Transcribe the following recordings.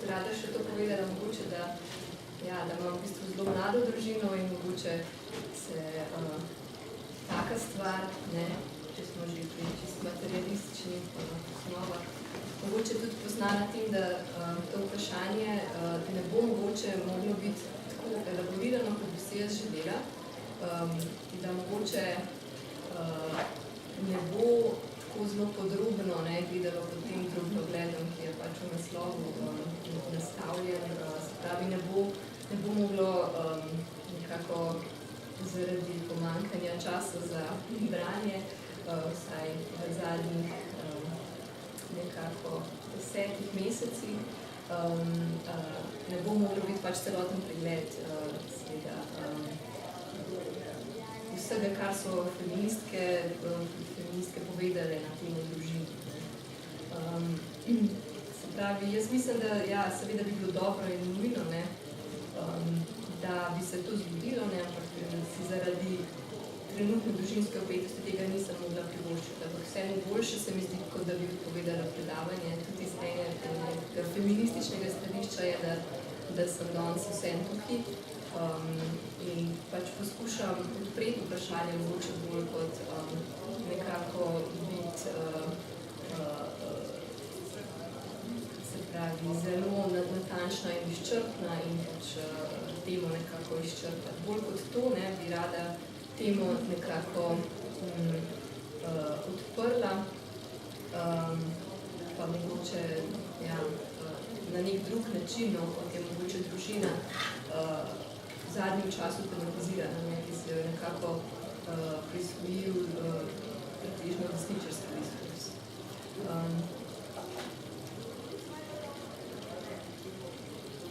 rada še to povedala, mogoče, da imam v bistvu zelo mlado družino in mogoče se taka stvar, če smo že pri čisto materialističnih osnovah, mogoče tudi pozna na tem, da to vprašanje ne bo mogoče moglo biti tako elaborirano, kot bi si jaz želela, da mogoče ne bo tako zelo podrobno gledalo pod tem drobnogledom, ki je pač v naslovu nastavljen, se pravi, ne bo moglo nekako zaradi pomanjkanja časa za branje, vsaj v zadnjih nekako 10 mesecih, ne bo moglo biti pač celoten pregled vsega, kar so feministke povedale na temo družine. Se pravi, jaz mislim, da seveda bi bilo dobro in nujno, da bi se to zgodilo, ampak si zaradi trenutne družinske opetosti tega nisem mogla privoščiti. Ampak vseeno boljše se mi zdi, kot da bi povedala predavanje. Tudi iz enega feminističnega stališča je, da sem danes vseeno tukaj in pač poskušam odpreti vprašanje mogoče bolj kot nekako biti se pravi zelo natančna in izčrpna in pač temo nekako izčrpati. Bolj kot to bi rada temo nekako odprla, pa mogoče na nek drug način, kot je mogoče družina v zadnjem času tematizirana, ki se jo nekako prisvojil pretežno desničarski diskurs.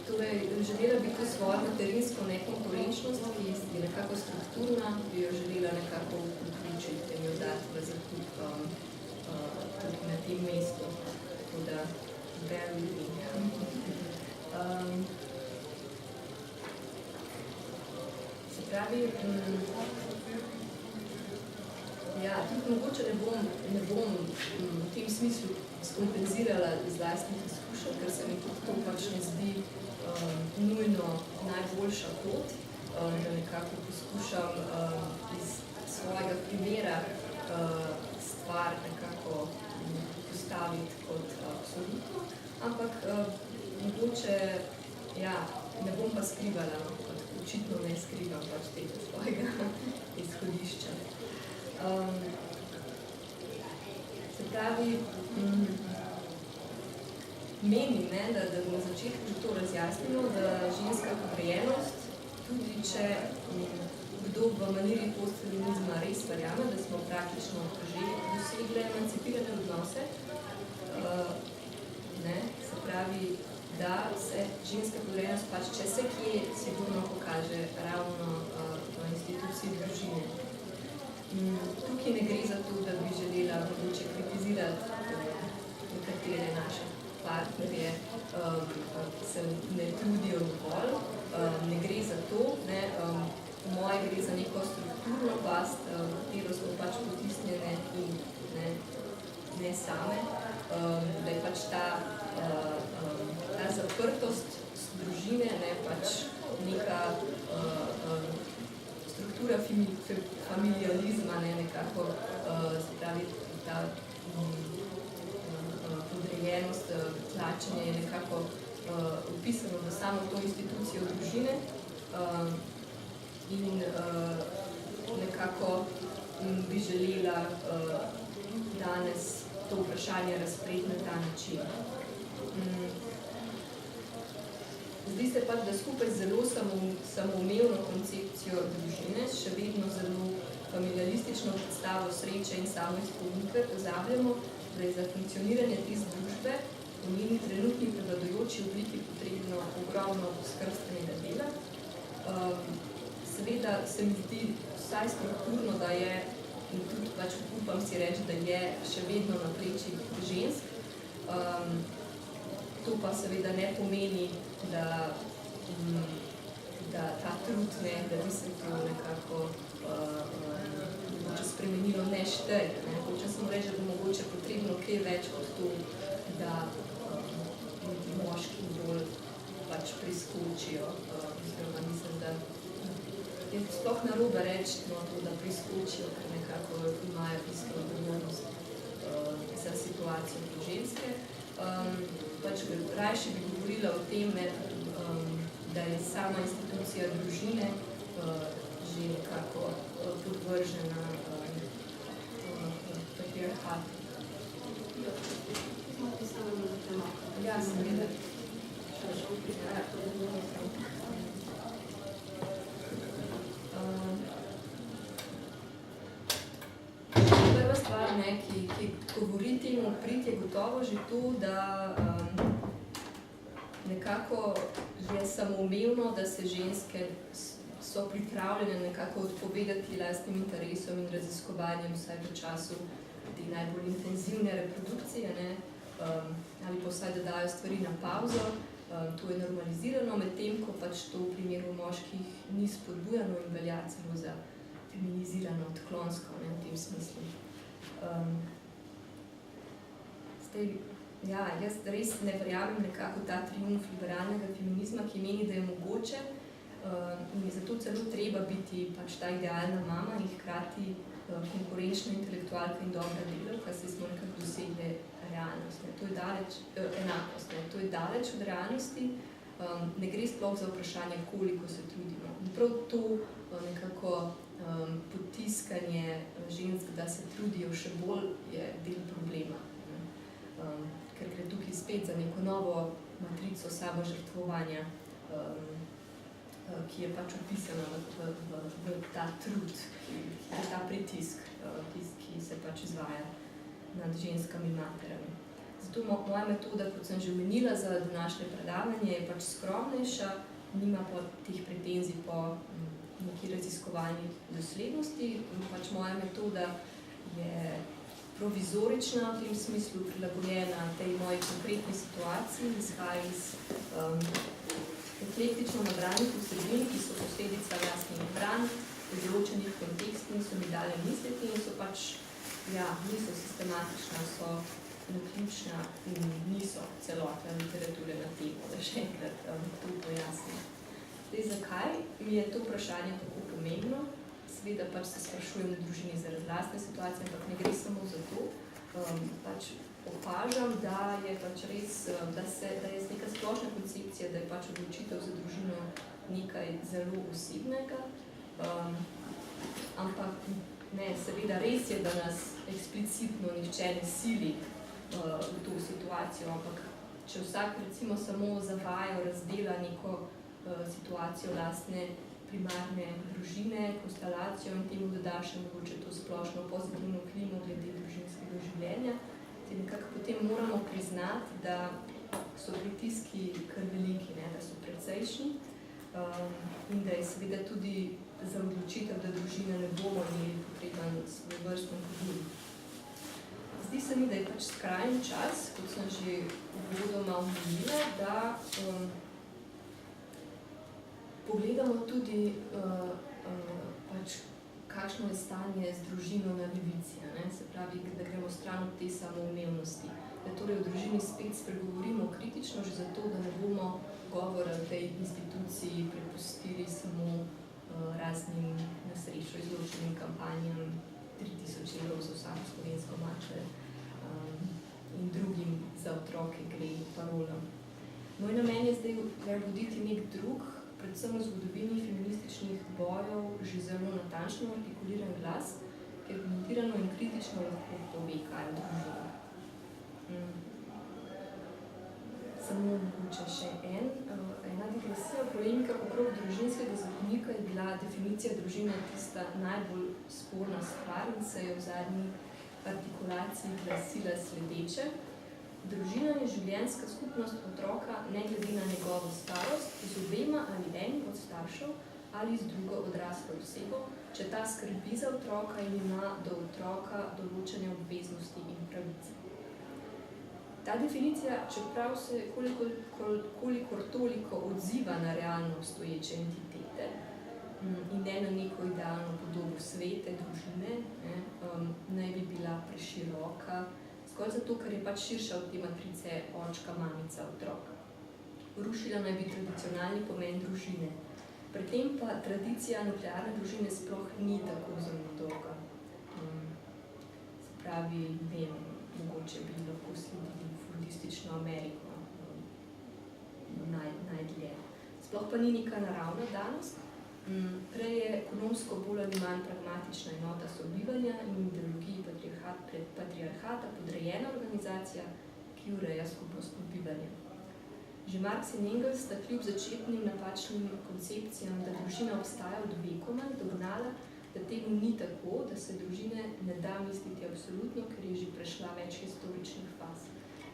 Torej, želela bi to svojo materinsko nekonkurenčnost, ki je nekako strukturna, bi jo želela nekako vključiti in jo dati v zakup tudi na tem mestu. Tako da, bear with me. Se pravi, tudi mogoče ne bom v tem smislu skompenzirala iz lastnih izkušenj, ker se mi tudi to pač ne zdi nujno najboljša pot, da nekako poskušam iz svojega primera stvar nekako postaviti kot absolutno, ampak mogoče, ne bom pa skrivala, očitno ne skrivam pač tega svojega izhodišča. Se pravi, menim, da na začetku to razjasnimo, da ženska podrejenost, tudi če kdo v maniri postfeminizma res verjame, da smo praktično že dosegli emancipirane odnose, se pravi, da se ženska podrejenost pač, če se kje, sigurno pokaže ravno v instituciji družine. Tukaj ne gre za to, da bi želela mogoče kritizirati nekatere naše partnerje, se ne trudijo dovolj, ne gre za to, po moje gre za neko strukturno past, katero smo pač potisnjene in ne same, da je pač ta zaprtost družine, pač neka struktura familializma, nekako, se pravi, ta podrejenost, tlačenje je nekako upisano v samo to institucijo družine in nekako bi želela danes to vprašanje razpreti na ta način. Zdi se pač, da skupaj z zelo samoumevno koncepcijo družine, še vedno zelo familialistično predstavo sreče in samoizpolnitve pozabljamo, da je za funkcioniranje te združbe v njeni trenutni prevladujoči obliki potrebno ogromno skrbstvenega dela. Seveda se mi zdi vsaj strukturno, da je, in tudi pač upam si reči, da je še vedno na plečih žensk. To pa seveda ne pomeni, da ta trud, da bi se to nekako spremenilo, ne šteje. Hočem samo reči, da bo mogoče potrebno kaj več kot to, da tudi moški bolj pač priskočijo. Oziroma mislim, da je sploh narobe reči, no, to, da priskočijo, ker nekako imajo isto odgovornost za situacijo kot ženske. Pač rajši bi govorila o tem, da je sama institucija družine že nekako podvržena patriarhatu. Ja, seveda. Prva stvar, ki govori temu prid, je gotovo že to, da nekako je samoumevno, da se ženske so pripravljene nekako odpovedati lastnim interesom in raziskovanjem vsaj v času te najbolj intenzivne reprodukcije, ne? Ali pa vsaj da dajo stvari na pauzo. To je normalizirano, medtem ko pač to v primeru moških ni spodbujano in velja celo za feminizirano, odklonsko, ne, v tem smislu. Jaz res ne verjamem nekako ta triumf liberalnega feminizma, ki meni, da je mogoče in je zato celo treba biti pač ta idealna mama in hkrati konkurenčna intelektualka in dobra delavka, saj smo nekako dosegli realnost. To je daleč, enakost, ne. To je daleč od realnosti. Ne gre sploh za vprašanje, koliko se trudimo. In prav to nekako potiskanje žensk, da se trudijo še bolj, je del problema. Ker gre tukaj spet za neko novo matrico samožrtvovanja, ki je pač opisana v ta trud, v ta pritisk, ki se pač izvaja nad ženskami materami. Zato moja metoda, kot sem že omenila za današnje predavanje, je pač skromnejša, nima pa teh pretenzij po neki raziskovalni doslednosti. Pač moja metoda je provizorična, v tem smislu prilagojena tej moji konkretni situaciji, izhaja iz eklektično nabranih vsebin, ki so posledica lastnih branj, v določenih kontekstih so mi dale misliti in so pač, niso sistematična, so naključna in niso celotna literatura na temo, da še enkrat to pojasnim. Zakaj mi je to vprašanje tako pomembno? Seveda pač se sprašujem v družini za razlastne situacije, ampak ne gre samo za to. Pač opažam, da je pač res, da je neka splošna koncepcija, da je pač odločitev za družino nekaj zelo osebnega. Ampak ne, seveda res je, da nas eksplicitno nihče ne sili v to situacijo, ampak če vsak recimo samo zavaja, razdela neko situacijo lastne primarne družine, konstelacijo in temu doda še mogoče to splošno pozitivno klimo glede družinskega življenja, nekako potem moramo priznati, da so pritiski kar veliki, ne, da so precejšnji in da je seveda tudi za odločitev, da družine ne bomo imeli potreben svojevrsten pogum. Zdi se mi, da je pač skrajni čas, kot sem že uvodoma omenila, da pogledamo tudi pač kakšno je stanje z družino na levici, ne? Se pravi, da gremo stran od te samoumevnosti. Da torej v družini spet spregovorimo kritično, že zato, da ne bomo govora o tej instituciji prepustili samo raznim na srečo izločenim kampanjam 3000 evrov za vsako slovensko mater in drugim za otroke gre parolam. Moj namen je zdaj prebuditi nek drug, predvsem v zgodovini feminističnih bojev, že zelo natančno artikuliran glas, ki argumentirano in kritično lahko pove, kaj je družina. Samo mogoče še ena digresija. Polemika okrog družinskega zakonika je bila definicija družine tista najbolj sporna stvar in se je v zadnji artikulaciji glasila sledeče. Družina je življenjska skupnost otroka ne glede na njegovo starost, z obema ali enim od staršev ali z drugo odraslo osebo, če ta skrbi za otroka in ima do otroka določene obveznosti in pravice. Ta definicija, čeprav se kolikor toliko odziva na realno obstoječe entitete in ne na neko idealno podobo svete, družine, naj bi bila preširoka, zgolj zato, ker je pač širša od te matrice očka, mamica, otrok. Rušila naj bi tradicionalni pomen družine. Pri tem pa tradicija nuklearne družine sploh ni tako zelo dolga. Se pravi, ne vem, mogoče bi lahko sledili fordistično Ameriko najdlje. Sploh pa ni neka naravna danost. Prej je ekonomsko bolj ali manj pragmatična enota sobivanja in ideologiji patriarhata podrejena organizacija, ki ureja skupnostno bivanje. Že Marx in Engels sta kljub začetnim napačnim koncepcijam, da družina obstaja od vekoma, dognala, da temu ni tako, da se družine ne da misliti absolutno, ker je že prešla več historičnih faz.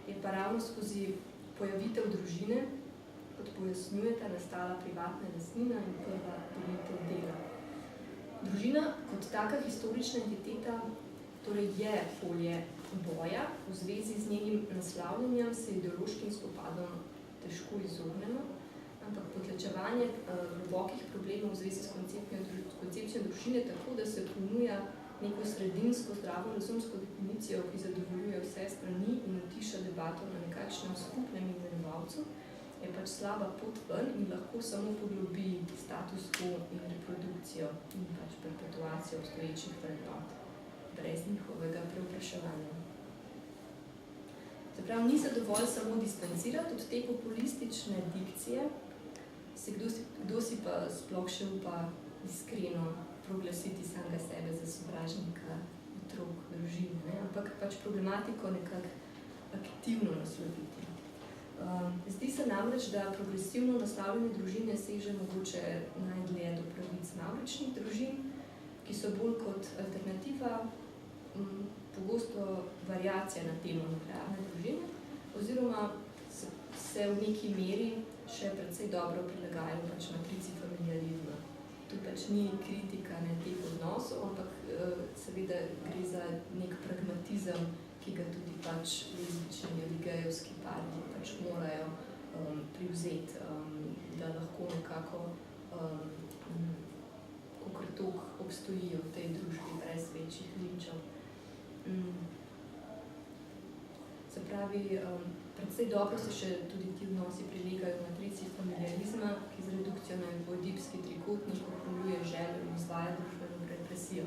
Je pa ravno skozi pojavitev družine, kot pojasnjujeta, nastala privatna lastnina in prva delitev dela. Družina kot taka historična entiteta torej je polje boja, v zvezi z njenim naslavljanjem se ideološkim spopadom težko izognemo, ampak potlačevanje globokih problemov v zvezi s koncepcijo družine tako, da se ponuja neko sredinsko, zdravo, razumsko definicijo, ki zadovoljuje vse strani in utiša debato na nekakšnem skupnem imenovalcu, je pač slaba pot ven in lahko samo poglobi status quo in reprodukcijo in pač perpetuacijo obstoječih vrednot, brez njihovega preopraševanja. Se pravi, ni se dovolj samo distancirati od te populistične dikcije, kdo si pa sploh še upa iskreno proglasiti samega sebe za sovražnika otrok, družine, ampak pač problematiko nekako aktivno nasloviti. Zdi se namreč, da progresivno naslavljanje družine seže mogoče najdlje do pravic mavričnih družin, ki so bolj kot alternativa pogosto variacija na temo nuklearne družine, oziroma se v neki meri še precej dobro prilagajajo pač matrici familializma. Tu pač ni kritika teh odnosov, ampak seveda gre za nek pragmatizem, ki ga tudi pač lezbični ali gejevski pari pač morajo privzeti, da lahko nekako kakor toliko obstojijo v tej družbi brez večjih linčev. Se pravi, precej dobro se še tudi ti odnosi prilegajo v matrici familializma, ki z redukcijo na oedipski trikotnik ohranjuje željo in izvaja družbeno represijo.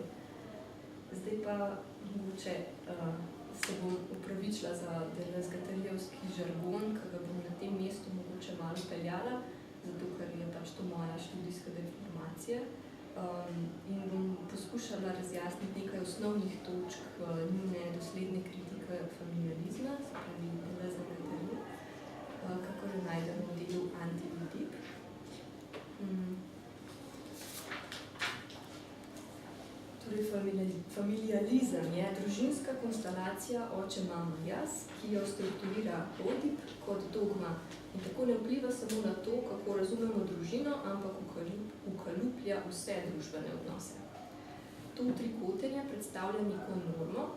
Zdaj pa mogoče se bom upravičila za delezgatarijevski žargon, ki ga bom na tem mestu mogoče malo peljala, zato ker je pač to moja študijska deformacija. In bom poskušala razjasniti nekaj osnovnih točk njune dosledne kritike familializma, se pravi delezgatarijevske, kako že najdemo v delu Anti-Oedip. Torej, familializem je družinska konstelacija oče, mama, jaz, ki jo strukturira Oedip kot dogma in tako ne vpliva samo na to, kako razumemo družino, ampak ukaluplja vse družbene odnose. To trikotenje predstavlja neko normo,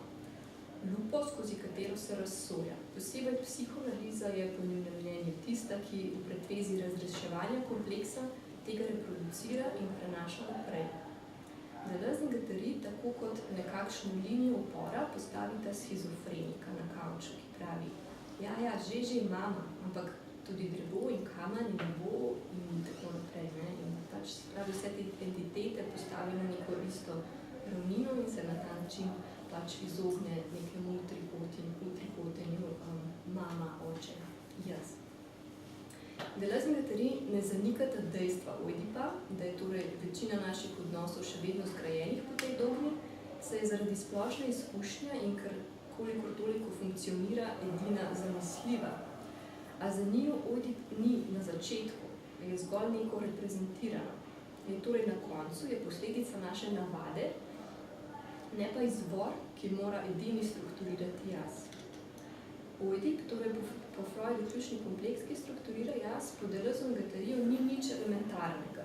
lupo, skozi katero se razsoja. Posebej psihoanaliza je po njenem mnenju tista, ki v pretvezi razreševanja kompleksa tega reproducira in prenaša naprej. Deleuze tako kot nekakšno linijo upora postavita schizofrenika na kavču, ki pravi, ja, že mama, ampak tudi drevo in kamen in nebo in tako naprej. In pač pravi vse te entitete postavi na neko isto ravnino in se na ta način pač izogne nekemu trikotenju mama, oče, jaz. Deleuze ne zanikata dejstva Oedipa, da je torej večina naših odnosov še vedno zgrajenih po tej dogmi, saj je zaradi splošne izkušnje in ker kolikor toliko funkcionira edina zanesljiva. A za njiju Oedip ni na začetku, je zgolj neko reprezentirano. Je torej na koncu, je posledica naše navade, ne pa izvor, ki mora edini strukturirati jaz. Oedip, torej po Freudu ključni kompleks, ki strukturira jaz, po Deleuze ni nič elementarnega.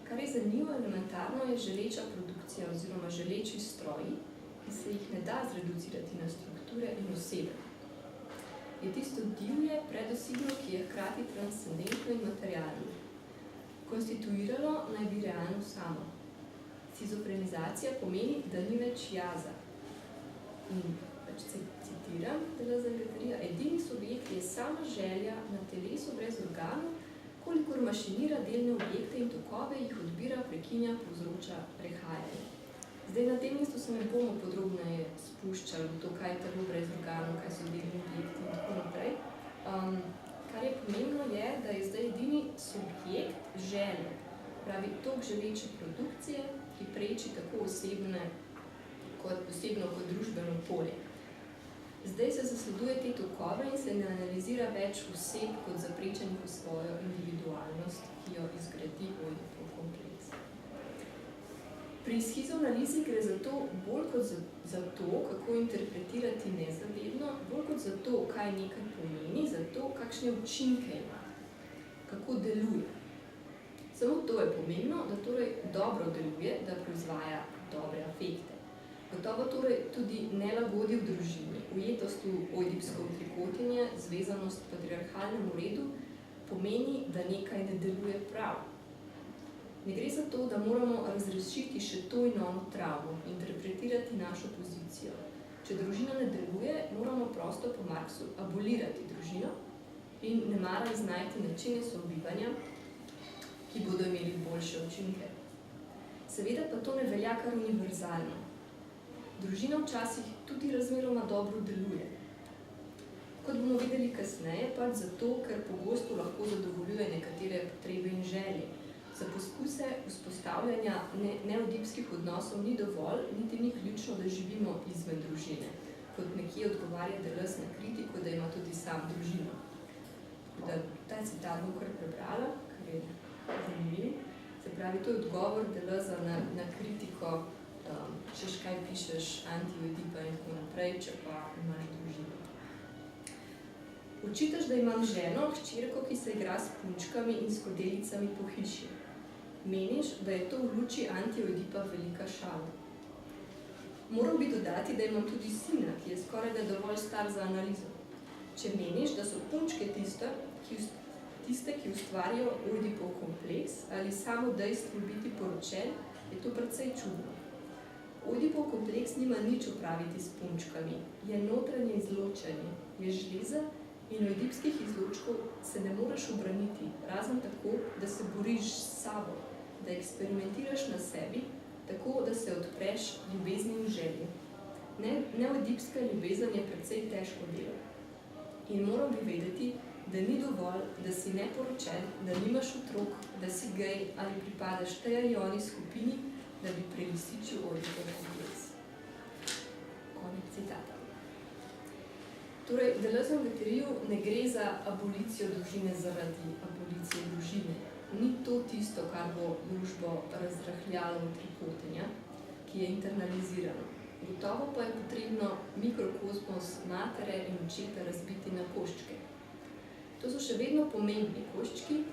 Kar je za njo elementarno, je želeča produkcija oziroma želeči stroji, ki se jih ne da zreducirati na strukture in osebe. Je tisto divje predosigno, ki je hkrati transcendentno in materialno. Konstituiralo naj bi realno samo. Schizofrenizacija pomeni, da ni več jaza. In citiram Deleuze-Guattari, edini subjekt je sama želja na telesu brez organov, kolikor mašinira delne objekte in tokove, jih odbira, prekinja, povzroča prehajanje. Zdaj, na tem mestu se ne bomo podrobneje spuščali v to, kaj je telo brez organov, kaj so delni objekti in tako naprej. Kar je pomembno je, da je zdaj edini subjekt želje, pravi tok želeče produkcije, ki preči tako osebno kot družbeno polje. Zdaj se zasleduje te tokove in se ne analizira več oseb kot zaprečenih v svojo individualnost, ki jo izgradi Oidipov kompleks. Pri schizoanalizi gre za to bolj kot za to, kako interpretirati nezavedno, bolj kot za to, kaj nekaj pomeni, za to, kakšne učinke ima, kako deluje. Samo to je pomembno, da torej dobro deluje, da proizvaja dobre afekte. Gotovo torej tudi nelagodje v družini, ujetost v oidipsko utrikotenje, zvezanost patriarhalnemu redu, pomeni, da nekaj ne deluje prav. Ne gre za to, da moramo razrešiti še to in ono travmo, interpretirati našo pozicijo. Če družina ne deluje, moramo prosto po Marxu abolirati družino in nemara iznajti načine sobivanja, ki bodo imeli boljše učinke. Seveda pa to ne velja kar univerzalno. Družina včasih tudi razmeroma dobro deluje. Kot bomo videli kasneje, pač zato, ker pogosto lahko zadovoljuje nekatere potrebe in želje. Za poskuse vzpostavljanja neoidipskih odnosov ni dovolj, niti ni ključno, da živimo izven družine. Kot nekje odgovarja Deleuze na kritiko, da ima tudi sam družino. Da ta citat bom kar prebrala, ker je zanimiv. Se pravi, to je odgovor Deleuze na kritiko, češ kaj pišeš, anti-oidipa in tako naprej, če pa imaš družino. Očitaš, da imam ženo, hčerko, ki se igra s punčkami in skodelicami po hiši. Meniš, da je to v luči anti-oidipa velika šala. Moral bi dodati, da imam tudi sina, ki je skorajda dovolj star za analizo. Če meniš, da so punčke tiste, ki ustvarijo Oidipov kompleks ali samo dejstvo biti poročen, je to precej čudno. Oidipov kompleks nima nič opraviti s punčkami, je notranje izločanje, je žleza in oidipskih izločkov se ne moreš ubraniti, razen tako, da se boriš s sabo, da eksperimentiraš na sebi, tako, da se odpreš ljubezni in želji. Neoidipska ljubezen je precej težko delo. In moral bi vedeti, da ni dovolj, da si neporočen, da nimaš otrok, da si gej ali pripadaš tej ali oni skupini, da bi prelisičil Oidipov kompleks. Konec citata. Torej, Deleuze-Guattariju ne gre za abolicijo družine zaradi abolicije družine. Ni to tisto, kar bo družbo razrahljalo utrikotenja, ki je internalizirano. Gotovo pa je potrebno mikrokosmos matere in očeta razbiti na koščke. To so še vedno pomembni koščki,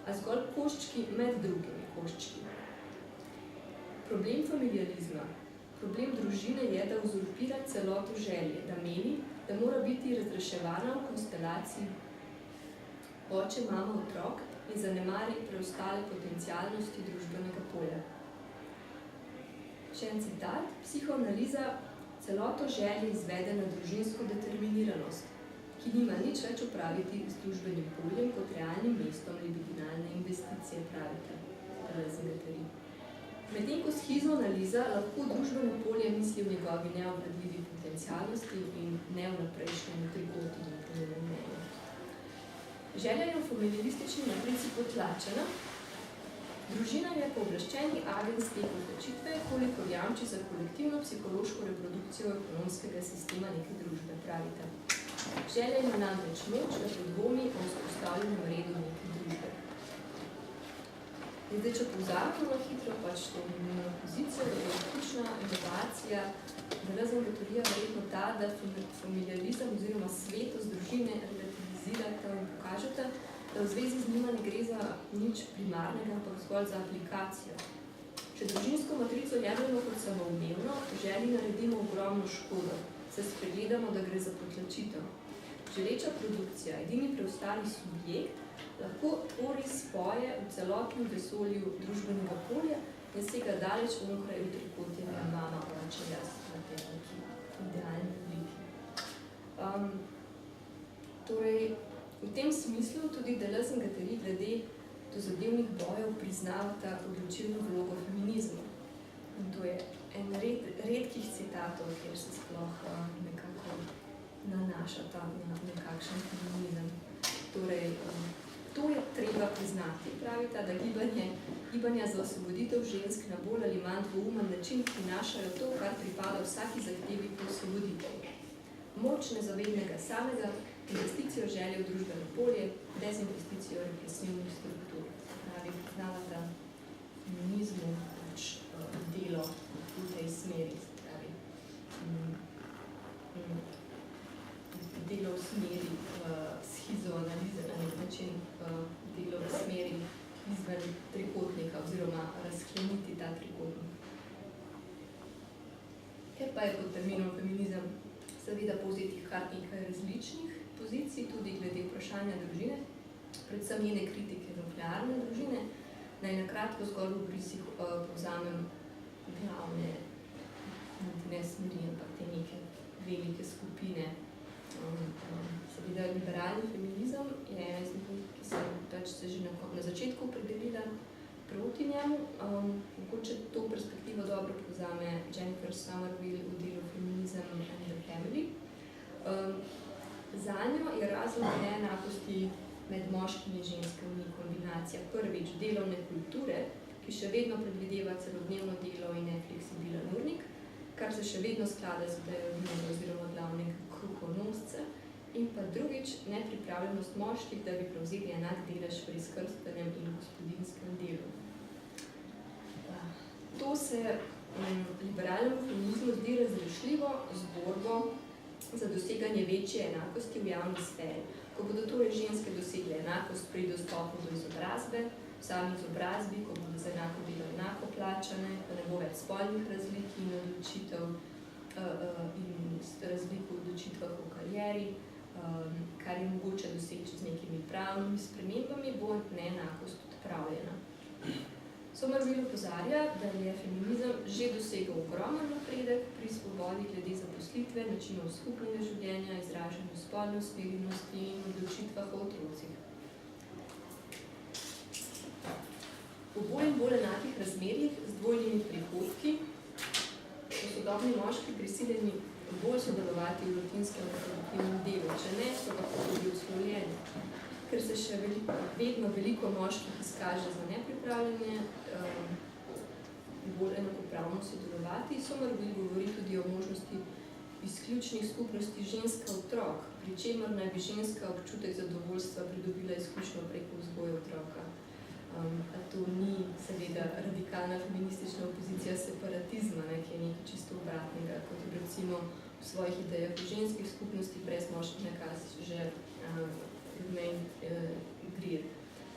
a zgolj koščki med drugimi koščki. Problem familializma, problem družine je, da uzurpira celoto želje, da meni, da mora biti razreševana v konstelaciji oče, mama, otrok in zanemari preostale potencialnosti družbenega polja. Še en citat. Psihoanaliza celoto želje izvede na družinsko determiniranost, ki nima nič več opraviti z družbenim poljem kot realnim mestom libidinalne investicije, pravite Deleuze-Guattari. Medtem ko schizoanaliza lahko družbeno polje misli v njegovi neobvladljivi potencialnosti in ne v naprejšnjem utrikotenju po njenem mnenju. Želja je v familialistični matrici potlačena. Družina je pooblaščeni agens te odločitve, kolikor jamči za kolektivno psihološko reprodukcijo ekonomskega sistema neke družbe, pravite. Želja ima namreč moč, da podvomi o vzpostavljenem redu neke družbe. In zdaj, če povzamemo na hitro, pač to njeno pozicijo, da je ključna inovacija Deleuze-Guattarija verjetno ta, da familializem oziroma svetost družine relativizirata in pokažeta, da v zvezi z njima ne gre za nič primarnega, ampak zgolj za aplikacijo. Če družinsko matrico jemljamo kot samoumevno, želi naredimo ogromno škodo, se spregledamo, da gre za potlačitev. Želeča produkcija, edini preostali subjekt, lahko tvori spoje v celotnem vesolju družbenega polja in sega daleč onkraj utrikotenja mama, oče, jaz, na tej neki idealni obliki. Torej, v tem smislu tudi Deleuze in Guattari glede dozadevnih bojev priznavata odločilno vlogo feminizma. In to je en redkih citatov, kjer se sploh nekako nanašata na nekakšen feminizem. Torej, to je treba priznati, pravita, da gibanja za osvoboditev žensk na bolj ali manj dvoumen način prinašajo to, kar pripada vsaki zahtevi po osvoboditev. Moč nezavednega samega, investicijo želje v družbeno polje, dezinvesticijo represivnih struktur. Pravi, priznavata feminizmu delo v tej smeri, pravi. Delo v smeri schizoanalize, na nek način delo v smeri izven trikotnika oziroma razkleniti ta trikotnik. Ker pa je pod terminom feminizem seveda povzetih kar nekaj različnih pozicij, tudi glede vprašanja družine, predvsem njene kritike nuklearne družine, naj na kratko zgolj v obrisih povzamem glavne, ne smeri, ampak te neke velike skupine. Seveda liberalni feminizem je ena izmed njih, ki sem se že na začetku opredelila proti njemu. Mogoče to perspektivo dobro povzame Jennifer Somerville v delu Feminism and the Family. Zanjo je razlog neenakosti med moškimi in ženskami kombinacija prvič delovne kulture, ki še vedno predvideva celodnevno delo in nefleksibilen urnik, kar se še vedno sklada z idejo oziroma glavnega kruhonosca, in pa drugič nepripravljenost moških, da bi prevzeli enak delež pri skrbstvenem in gospodinskem delu. To se liberalnemu feminizmu zdi razrešljivo z borbo za doseganje večje enakosti v javni sferi, ko bodo torej ženske dosegle enakost pri dostopu do izobrazbe, v sami izobrazbi, ko bodo za enako delo enako plačane, da ne bo več spolnih razlik in odločitev in razlik v odločitvah v karieri, kar je mogoče doseči z nekimi pravnimi spremembami, bo neenakost odpravljena. Somerville opozarja, da je feminizem že dosegel ogromen napredek pri svobodi glede zaposlitve, načinov skupnega življenja, izražanju spolne usmerjenosti in odločitvah o otrocih. V bolj in bolj enakih razmerjih z dvojnimi prihodki so sodobni moški prisiljeni bolj sodelovati v rutinskem produktivnem delu, če ne, so pa tudi odslovljeni. Ker se še vedno veliko moških izkaže za nepripravljene bolj enakopravno sodelovati, Somerville govori tudi o možnosti izključnih skupnosti ženska-otrok, pri čemer naj bi ženska občutek zadovoljstva pridobila izključno preko vzgoje otroka. To ni seveda radikalna feministična opozicija separatizma, ki je nekaj čisto obratnega, kot je recimo v svojih idejah v ženskih skupnosti brez moških nakaz že Greer.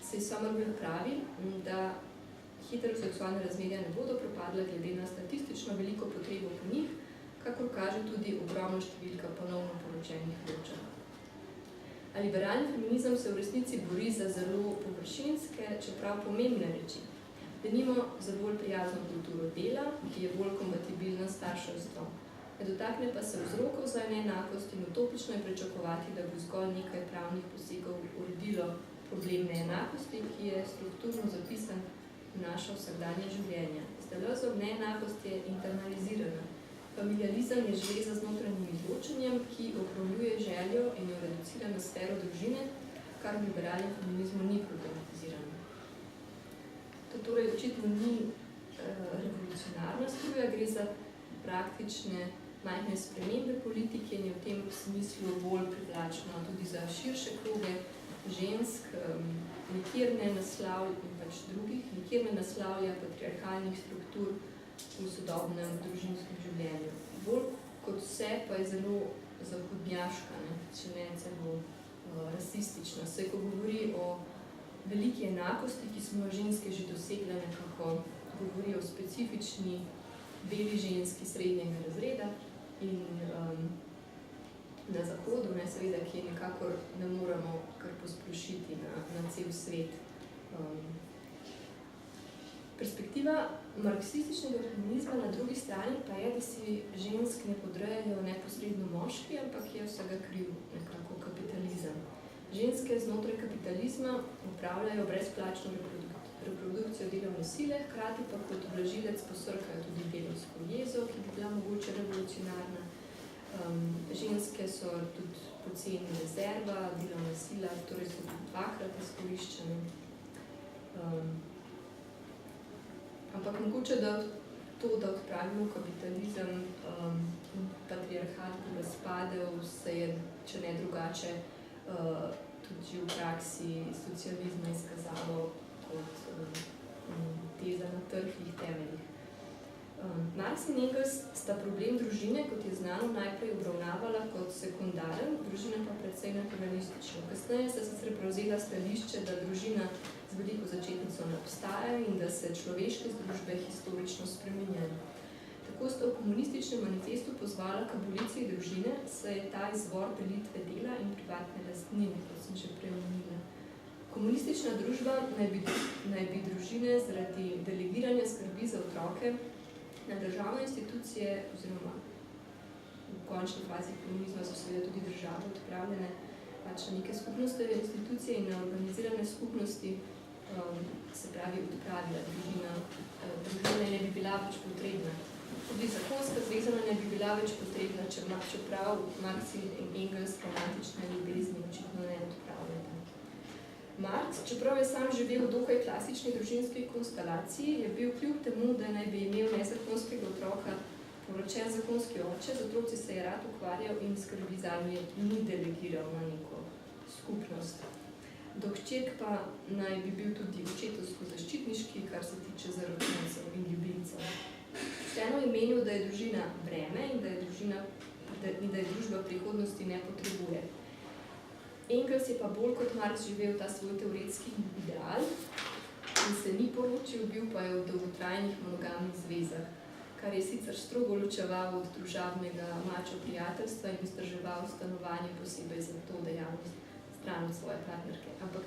Saj Somerville pravi, da heteroseksualne razmerja ne bodo propadla glede na statistično veliko potrebo po njih, kakor kaže tudi ogromna številka ponovno poročenih ločenj. A liberalni feminizem se v resnici bori za zelo površinske, čeprav pomembne reči. Denimo za bolj prijazno kulturo dela, ki je bolj kompatibilna s starševstvom. Ne dotakne pa se vzrokov za neenakost in utopično je pričakovati, da bo zgolj nekaj pravnih posegov uredilo problem neenakosti, ki je strukturno zapisan v naše vsakdanje življenje. Z Deleuzeom neenakost je internalizirana. Familializem je žleza z notranjim izločenjem, ki okrožuje željo in jo reducira na sfero družine, kar v liberalnem feminizmu ni problematizirano. To torej očitno ni revolucionarna struja, gre za praktične majhne spremembe politike in je v tem smislu bolj privlačna tudi za širše kroge žensk, nikjer ne naslavlja patriarhalnih struktur v sodobnem družinskem življenju. Bolj kot vse pa je zelo zahodnjaška, če ne celo rasistična. Saj ko govori o veliki enakosti, ki smo ženske že dosegle, nekako govori o specifični beli ženski srednjega razreda in na zahodu, seveda, ki nekako ne moramo kar posplošiti na cel svet. Perspektiva marksističnega feminizma na drugi strani pa je, da si žensk ne podrejajo neposredno moški, ampak je vsega kriv nekako kapitalizem. Ženske znotraj kapitalizma upravljajo brezplačno reprodukcijo delovne sile, hkrati pa kot oblažilec posrkajo tudi delovsko jezo, ki bi bila mogoče revolucionarna. Ženske so tudi poceni rezerva, delovna sila, torej so tudi dvakrat izkoriščene. Ampak mogoče, da to, da odpravimo kapitalizem in patriarhat bo razpadel, se je, če ne drugače, tudi v praksi socializma izkazalo kot teza na trhlih temeljih. Marx in Engels sta problem družine, kot je znano, najprej obravnavala kot sekundaren, družina pa precej naturalistično. Kasneje sta sicer prevzela stališče, da družina z veliko začetnico ne obstaja in da se človeške združbe historično spreminjajo. Tako sta v komunističnem manifestu pozvala k aboliciji družine, saj je ta izvor delitve dela in privatne lastnine, kot sem že prej omenila. Komunistična družba naj bi družine zaradi delegiranja skrbi za otroke na državne institucije, oziroma v končni fazi komunizma so seveda tudi države odpravljene pač na neke skupnostne institucije in na organizirane skupnosti, se pravi odpravila družina. Družina ne bi bila več potrebna. Tudi zakonska zveza ne bi bila več potrebna, čeprav Marx in Engels romantične ljubezni očitno ne odpravljata. Marx, čeprav je sam živel v dokaj klasični družinski konstelaciji, je bil kljub temu, da naj bi imel nezakonskega otroka poročen zakonski oče, z otroci se je rad ukvarjal in skrbi zanje ni delegiral na neko skupnost. Do hčerk pa naj bi bil tudi očetovsko-zaščitniški, kar se tiče zaročencev in ljubimcev. Vseeno je menil, da je družina breme in da je družba prihodnosti ne potrebuje. Engels je pa bolj kot Marx živel ta svoj teoretski ideal in se ni poročil, bil pa je v dolgotrajnih monogamnih zvezah, kar je sicer strogo ločeval od družabnega mačo prijateljstva in vzdrževal stanovanje posebej za to dejavnost stran od svoje partnerke. Ampak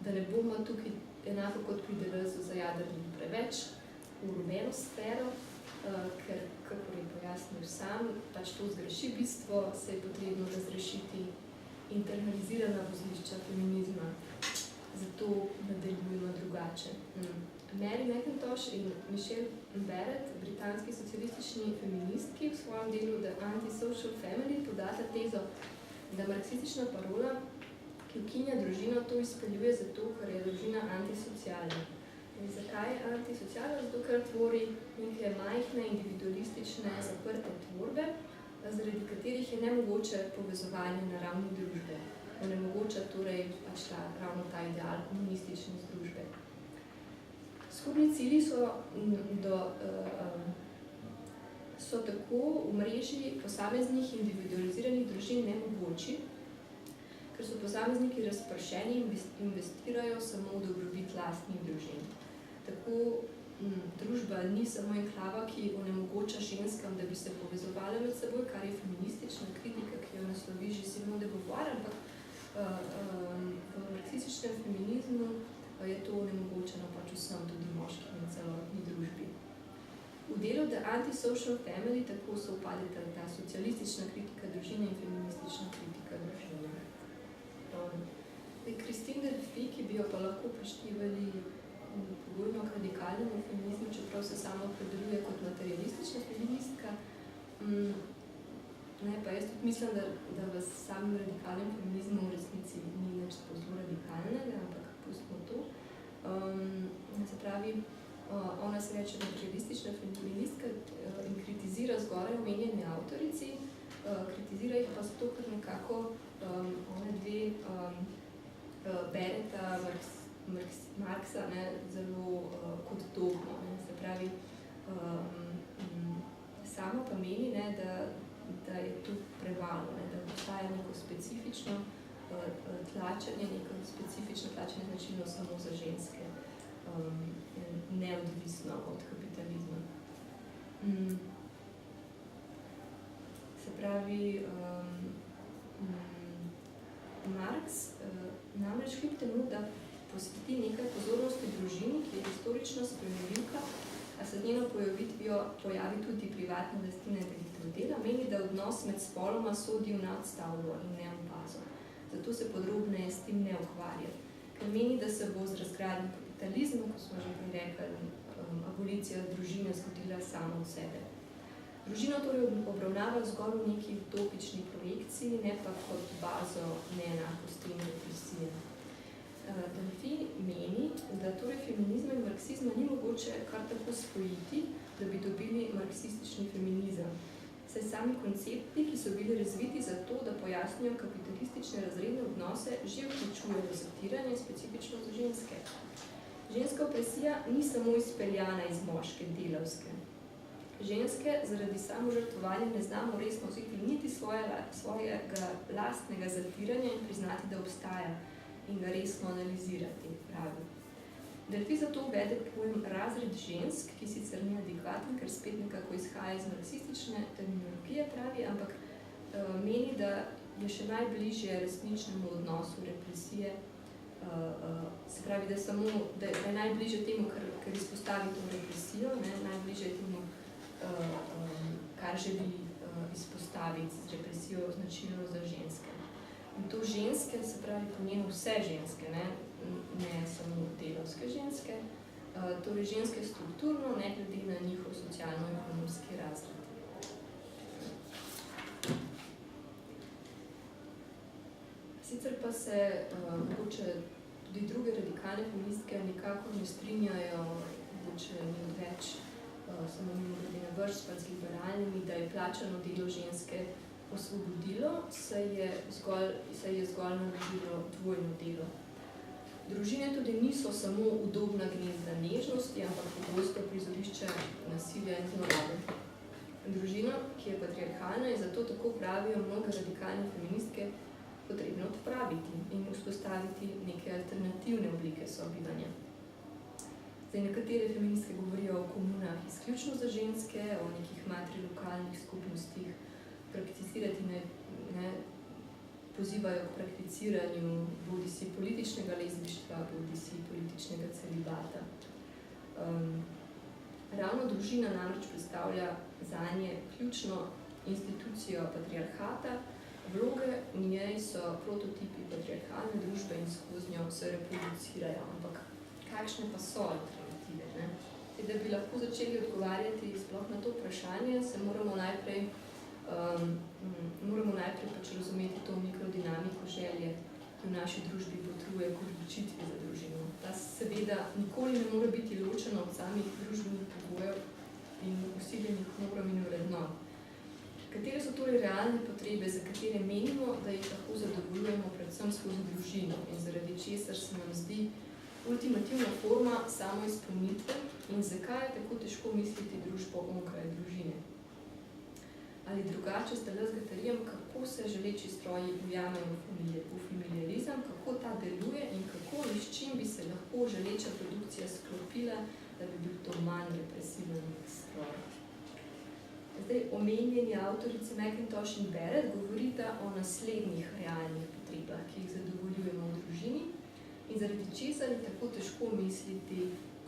da ne bomo tukaj enako kot pri Deleuzu zajadrili preveč v rumeno sfero, ker, kako je pojasnil sam, pač to zgreši bistvo, se je potrebno razrešiti internalizirana vozlišča feminizma. Zato nadaljujemo drugače. Mary McIntosh in Michelle Barrett, britanski socialistični feministki, v svojem delu The Anti-Social Family podata tezo, da marksistična parola, ki ukinja družino, to izpeljuje zato, ker je družina antisocialna. In zakaj je antisocialna? Zato, ker tvori neke majhne, individualistične, zaprte tvorbe, zaradi katerih je nemogoče povezovanje na ravni družbe. Onemogoča torej pač ravno ta ideal komunistične združbe. Skupni cilji so tako v mreži posameznih individualiziranih družin nemogoči, ker so posamezniki razpršeni in investirajo samo v dobrobit lastnih družin. Tako družba ni samo enklava, ki onemogoča ženskam, da bi se povezovali med seboj, kar je feministična kritika, ki jo naslovi že Simone de Beauvoir, ampak v marksističnem feminizmu je to onemogočeno pač vsem, tudi moškim in celotni družbi. V delu The Anti-Social Family tako sovpadeta ta socialistična kritika družine in feministična kritika družine. Christine Delphi, ki bi jo pa lahko prištevali pogojno k radikalnemu feminizmu, čeprav se sama opredeljuje kot materialistična feministka. Pa jaz tudi mislim, da v samem radikalnem feminizmu v resnici ni nič zelo radikalnega, ampak pustimo to. Se pravi, ona se reče materialistična feministka in kritizira zgoraj omenjeni avtorici, kritizira jih pa zato, ker nekako one dve bereta Marxa zelo kot dogmo. Se pravi, sama pa meni, da je tu prevalo, da obstaja neko specifično tlačenje, neko specifično tlačenje značilno samo za ženske, neodvisno od kapitalizma. Se pravi, Marx namreč kljub temu, da posveti nekaj pozornosti družini, ki je historična spremenljivka njeno pojavitvijo pojavi tudi privatna lastnina in delitev dela, meni, da odnos med spoloma sodi v nadstavbo in ne v bazo. Zato se podrobneje s tem ne ukvarja. Ker meni, da se bo z razgradnjo kapitalizma, ko smo že rekli, abolicija družine zgodila samo od sebe. Družino torej obravnava zgolj v neki utopični projekciji, ne pa kot bazo neenakosti in represije. Delfi meni, da torej feminizma in marksizma ni mogoče kar tako spojiti, da bi dobili marksistični feminizem. Saj sami koncepti, ki so bili razviti za to, da pojasnijo kapitalistične razredne odnose, že vključujejo zatiranje specifično za ženske. Ženska opresija ni samo izpeljana iz moške delavske. Ženske zaradi samožrtvovanja ne znamo resno vzeti niti svojega lastnega zatiranja in priznati, da obstaja in ga resno analizirati, pravi. Delfi zato uvede pojem razred žensk, ki sicer ni adekvaten, ker spet nekako izhaja iz marksistične terminologije, pravi, ampak meni, da je še najbližje resničnemu odnosu represije, se pravi, da je najbližje temu, kar izpostavi to represijo, najbližje temu, kar želi izpostaviti z represijo značilno za ženske. In to ženske, se pravi po njeno vse ženske, ne samo delavske ženske, torej ženske strukturno, ne glede na njihov socialno-ekonomski razred. Sicer pa se mogoče tudi druge radikalne feministke nikakor ne strinjajo, mogoče ni odveč, samo mimo glede na vrst, pa z liberalnimi, da je plačano delo ženske osvobodilo, se je zgolj naložilo dvojno delo. Družine tudi niso samo udobna gnezda nežnosti, ampak pogosto prizorišče nasilja in zlorabe. Družina, ki je patriarhalna, je zato tako pravijo mnoge radikalne feministke potrebno odpraviti in vzpostaviti neke alternativne oblike sobivanja. Zdaj, nekatere feministke govorijo o komunah izključno za ženske, o nekih matrilokalnih skupnostih, prakticirati pozivajo k prakticiranju bodisi političnega lezbištva, bodisi političnega celibata. Ravno družina namreč predstavlja zanje ključno institucijo patriarhata, vloge v njej so prototipi patriarhalne družbe in skozi njo se reproducirajo, ampak kakšne pa so alternative? Da bi lahko začeli odgovarjati sploh na to vprašanje, se moramo najprej pač razumeti to mikrodinamiko želje, ki v naši družbi potruje k odločitvi za družino. Ta seveda nikoli ne more biti ločena od samih družbenih pogojev in usiljenih norm in vrednot. Katere so torej realne potrebe, za katere menimo, da jih lahko zadovoljujemo predvsem skozi družino in zaradi česar se nam zdi ultimativna forma samoizpolnitve in zakaj je tako težko misliti družbo onkraj družine. Ali drugače s telesgaterijem, kako se želeči stroji ujamejo v familiarizem, kako ta deluje in kako in s čim bi se lahko želeča produkcija sklopila, da bi bil to manj represiven stroj. Zdaj, omenjeni avtorice McIntosh in Barrett govorita o naslednjih realnih potrebah, ki jih zadovoljujemo v družini in zaradi česar je tako težko misliti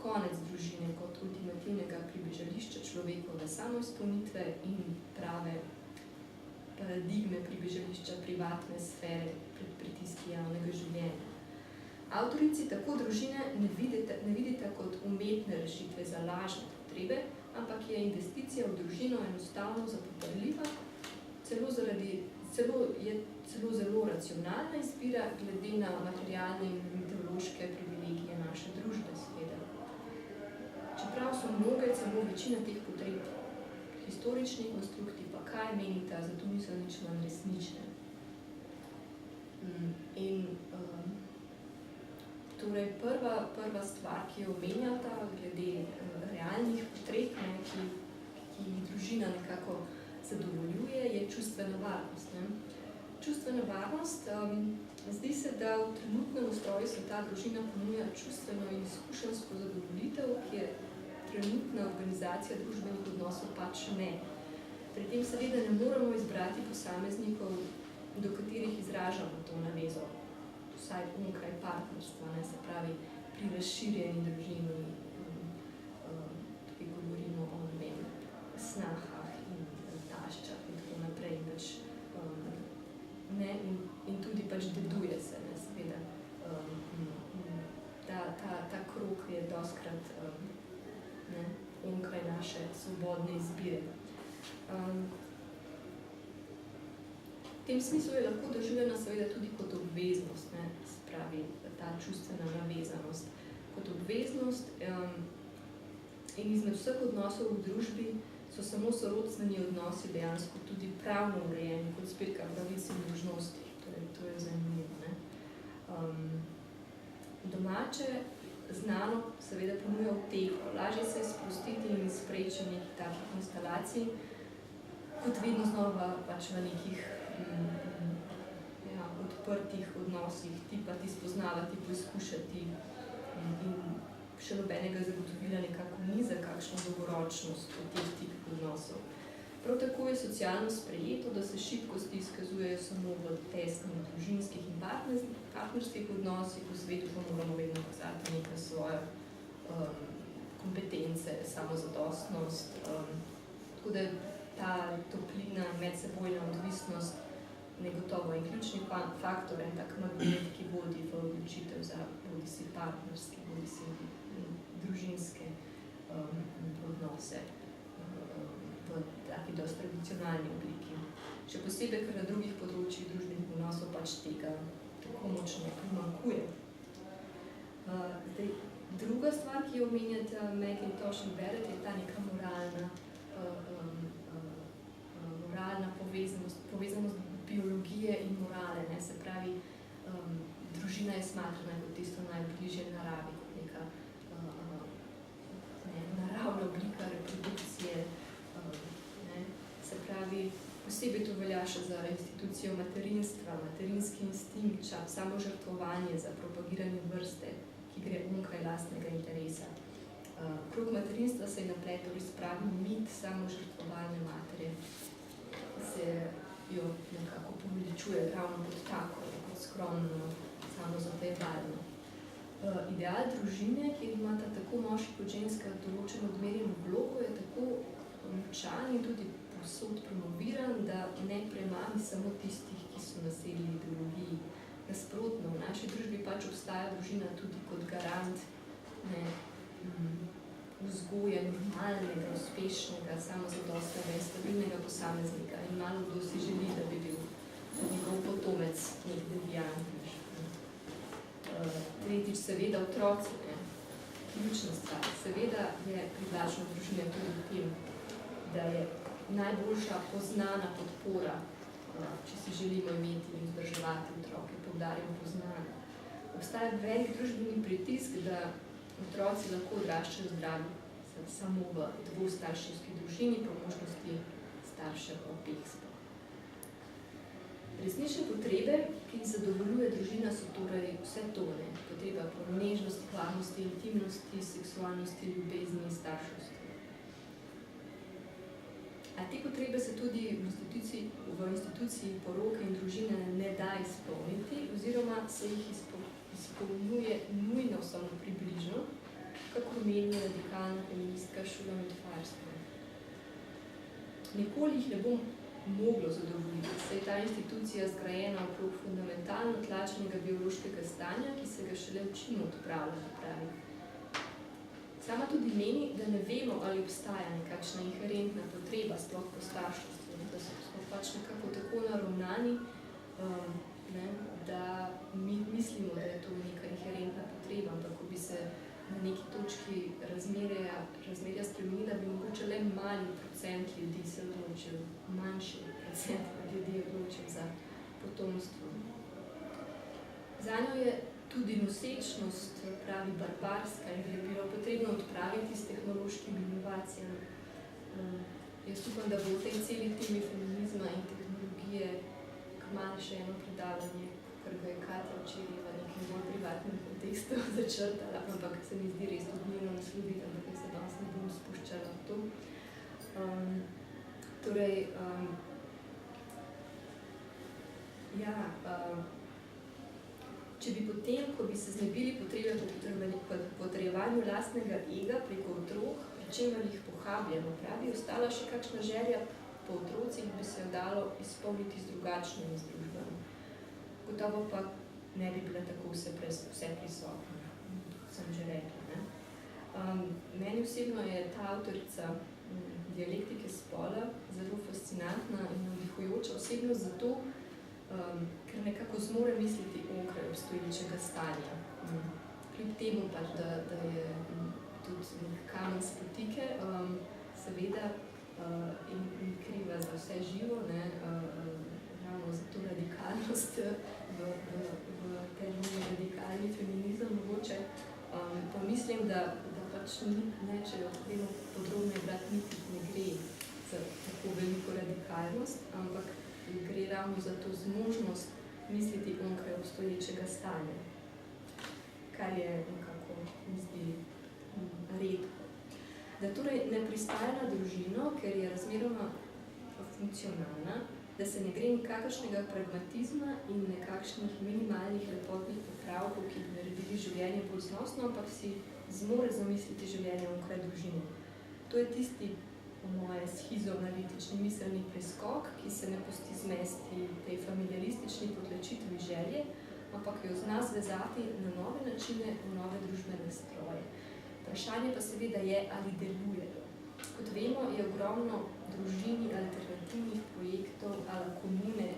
konec družine kot ultimativnega pribežališča človekove samoizpolnitve in prave paradigme pribežališča privatne sfere pred pritiski javnega življenja. Avtorici tako družine ne vidita kot umetne rešitve za lažne potrebe, ampak je investicija v družino enostavno zapotrljiva, celo zelo racionalna izbira glede na materialne in teološke privilegije naše družbe, seveda. Čeprav so mnoge, celo večina teh potreb historičnih konstrukti, pa kaj menita, zato niso nič manj resnične. Torej, prva stvar, ki jo omenjata glede realnih potreb, ki jih družina nekako zadovoljuje, je čustvena varnost. Čustvena varnost, zdi se, da v trenutnem ustroju sveta družina ponuja čustveno in izkušenjsko zadovoljitev, ki je trenutna organizacija družbenih odnosov pač ne. Pri tem seveda ne moremo izbrati posameznikov, do katerih izražamo to navezo, vsaj onkraj partnerstva, se pravi pri razširjeni družini, tukaj govorimo naše svobodne izbire. V tem smislu je lahko doživljena seveda tudi kot obveznost, ne, se pravi ta čustvena navezanost. Kot obveznost in izmed vseh odnosov v družbi so samo sorodstveni odnosi dejansko tudi pravno urejeni kot zbirka pravic in dolžnosti. Torej, to je zanimivo. Ne? Domače znano seveda ponuja uteho. Lažje se sprostiti in izpreči nekih takih instalacij, kot vedno znova pač v nekih odprtih odnosih, ti pa ti spoznavati, poizkušati in še nobenega zagotovila nekako ni za kakšno dolgoročnost v teh tipih odnosov. Prav tako je socialno sprejeto, da se šibkosti izkazujejo samo v tesnih družinskih in partnerskih odnosih, v svetu pa moramo vedno kazati nekaj svoje kompetence, samozadostnost. Tako da ta toplina, medsebojna odvisnost negotovo in ključni faktor, en tak magnet, ki vodi v odločitev za bodisi partnerske, bodisi družinske odnose v taki dosti tradicionalni obliki. Še posebej, ker na drugih področjih družbenih odnosov pač tega tako močno primanjkuje. Druga stvar, ki jo omenjate Mackintosh in Barrett, je ta neka moralna povezanost biologije in morale. Ne? Se pravi, družina je smatrana kot tisto najbližje naravi, kot neka naravna oblika reprodukcije. Se pravi, posebej to velja še za institucijo materinstva, materinski instinkt, samožrtvovanje za propagiranje vrste, ki gre onkraj lastnega interesa. Krog materinstva se je napletel razpravi mit samožrtvovanja matere, se jo nekako poveličuje ravno kot tako, kot skromno, samozapevalno. Ideal družine, kjer imata tako moški kot ženska določeno odmerjeno vlogo, je tako močan in tudi povsod promoviran, da ne premami samo tistih, ki so nasedli ideologiji. Nasprotno, v naši družbi pač obstaja družina tudi kot garant vzgoje normalnega, uspešnega, samozadostnega in stabilnega posameznika. In malo kdo si želi, da bi bil njegov potomec nek deviant. Tretjič, seveda otroci, ključna stvar. Seveda je privlačna družina tudi v tem, da je najboljša poznana podpora, če si želimo imeti in vzdrževati otroke, poudarjam poznana. Obstaja velik družbeni pritisk, da otroci lahko odraščajo zdravi samo v dvostarševski družini, po možnosti staršev obeh spolov. Resnične potrebe, ki jih zadovoljuje družina, so torej vse to, potreba po nežnosti, hladnosti, intimnosti, seksualnosti, ljubezni in starševstvu. A te potrebe se tudi v instituciji poroke in družine ne da izpolniti, oziroma se jih izpolnjuje nujno samo približno, kako meni radikalna feministka Šula Mitfarska. Nikoli jih ne bom moglo zadovoljiti, saj je ta institucija zgrajena okrog fundamentalno tlačenega biološkega stanja, ki se ga šele učimo odpravljati, pravi. Sama tudi meni, da ne vemo, ali obstaja nekakšna inherentna potreba, sploh po starševstvu, da smo pač nekako tako naravnani, da mi mislimo, da je to neka inherentna potreba, ampak ko bi se na neki točki razmerja spremenila, bi mogoče le mali procent ljudi se odločil, manjši procent ljudi odločil za potomstvo. Zanjo je tudi nosečnost, pravi, barbarska in bi bilo potrebno odpraviti s tehnološkimi inovacijami. Jaz upam, da bo v tej celi temi feminizma in tehnologije kmalu še eno predavanje, ker ga je Katja včeraj v nekem bolj privatnem kontekstu začrtala, ampak se mi zdi res odmevno nasloviti, ampak jaz se danes ne bom spuščala v to. Če bi potem, ko bi se znebili potrebe po potrjevanju lastnega ega preko otrok, pri čemer jih pohabljamo, pravi, ostala še kakšna želja po otrocih, bi se jo dalo izpolniti z drugačnimi združbami. Gotovo pa ne bi bila tako vse prisotna, kot sem že rekla. Meni osebno je ta avtorica dialektike spola zelo fascinantna in navdihujoča osebno zato, ker nekako zmore misliti onkraj obstoječega stanja. Kljub temu pač, da je tudi nek kamen spotike, seveda in kriva za vse živo, ne, ravno za to radikalnost v terminu radikalni feminizem mogoče, pa mislim, da pač ne, če jo gremo podrobno brati, niti ne gre za tako veliko radikalnost, ampak gre ravno za to zmožnost misliti onkraj obstoječega stanja, kar je nekako, mi zdi, red. Da torej ne pristaja na družino, ker je razmeroma funkcionalna, da se ne gre nikakršnega pragmatizma in nekakšnih minimalnih lepotnih popravkov, ki bi naredili življenje bolj znosno, ampak si zmore zamisliti življenje onkraj družine. To je tisti, po moje, schizoanalitični miselni preskok, ki se ne pusti zmesti tej familiaristični potlačitvi želje, ampak jo zna zvezati na nove načine, v nove družbene stroje. Vprašanje pa seveda je, ali delujejo. Kot vemo, je ogromno družini alternativnih projektov ali komune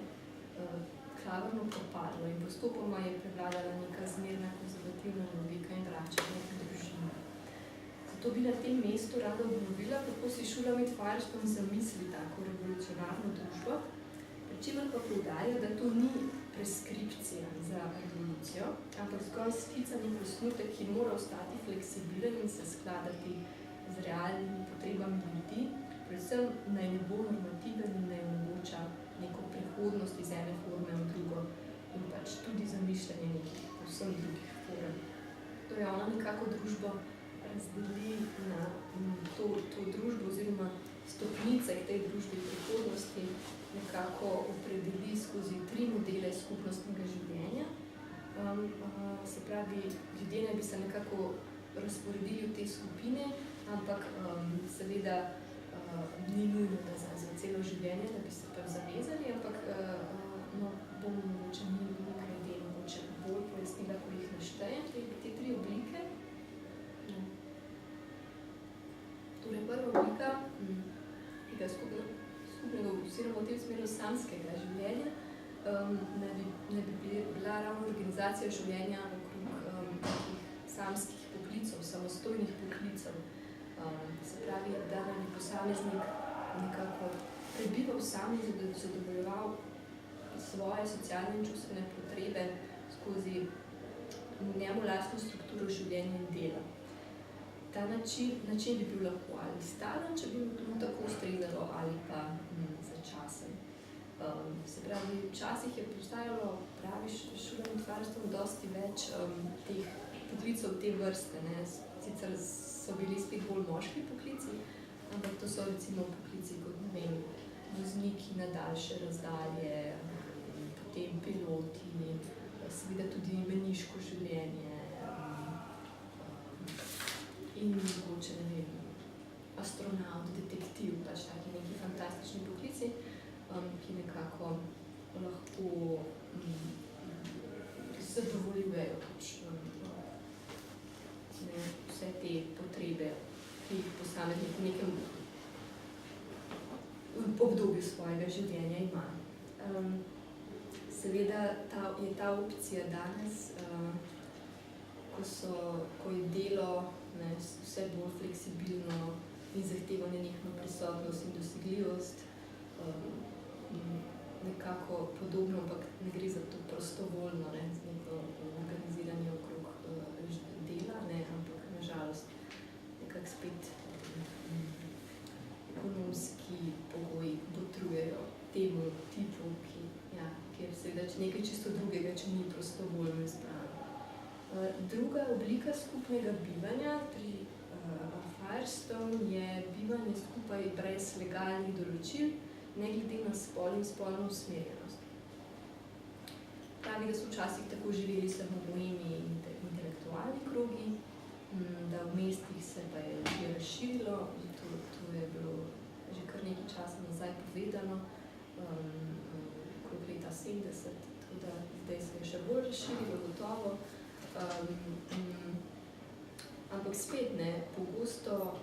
klavrno propadlo in postopoma je prevladala neka zmerna konzervativna logika in vračanje k družini. Zato bi na tem mestu rada obnovila, kako si Shulamit Firestone zamisli tako revolucionarno družbo, pri čemer pa poudarja, da to ni preskripcija za evolucijo, ampak zgolj skicani osnutek, ki mora ostati fleksibilen in se skladati z realnimi potrebami ljudi, predvsem naj ne bo normativen in naj omogoča neko prihodnost iz ene forme v drugo in pač tudi zamišljanje nekih povsem drugih form. Torej ona nekako družbo razdeli na to družbo oziroma stopnice k tej družbi prihodnosti nekako opredeli skozi 3 modele skupnostnega življenja. Se pravi, ljudje naj bi se nekako razporedili v te skupine, ampak seveda ni nujno, da za celo življenje, da bi se pa zavezali, ampak bomo mogoče glede mogoče bolj pojasnila, ko jih naštejem, te 3 oblike. Torej, prva oblika tega skupnega oziroma v tem smeru samskega življenja naj bi bila ravno organizacija življenja okrog samskih poklicev, samostojnih poklicev. Se pravi, da naj bi posameznik nekako prebival sam in zadovoljeval svoje socialne in čustvene potrebe skozi njemu lastno strukturo življenja in dela. Ta način bi bil lahko ali stalen, če bi mu tako ustrezalo, ali pa začasen. Se pravi, včasih je postajalo, pravi Shulamit Firestone, dosti več teh poklicev te vrste. Ne? Sicer so bili spet bolj moški poklici, ampak to so recimo poklici kot, ne vem, vozniki na daljše razdalje, potem piloti, seveda tudi meniško življenje in mogoče, ne vem, astronaut, detektiv, pač taki neki fantastični poklici, ki nekako lahko zadovoljujejo pač vse te potrebe, ki jih posameznik v nekem obdobju svojega življenja ima. Seveda je ta opcija danes, ko je delo vse bolj fleksibilno in zahteva nenehno prisotnost in dosegljivost, nekako podobno, ampak ne gre za to prostovoljno, z neko organiziranje okrog dela, ampak nažalost nekako spet ekonomski pogoji botrujejo temu tipu, kjer seveda nekaj čisto drugega, če ni prostovoljno izbrano. Druga oblika skupnega bivanja pri Firestone je bivanje skupaj brez legalnih določil, ne glede na spol in spolno usmerjenost. Pravi, da so včasih tako živeli samo boemi intelektualni krogi, da v mestih se pa je že razširilo, to je bilo že kar nekaj časa nazaj povedano, okrog leta 70, tako da zdaj se je še bolj razširilo, gotovo. Ampak spet ne, pogosto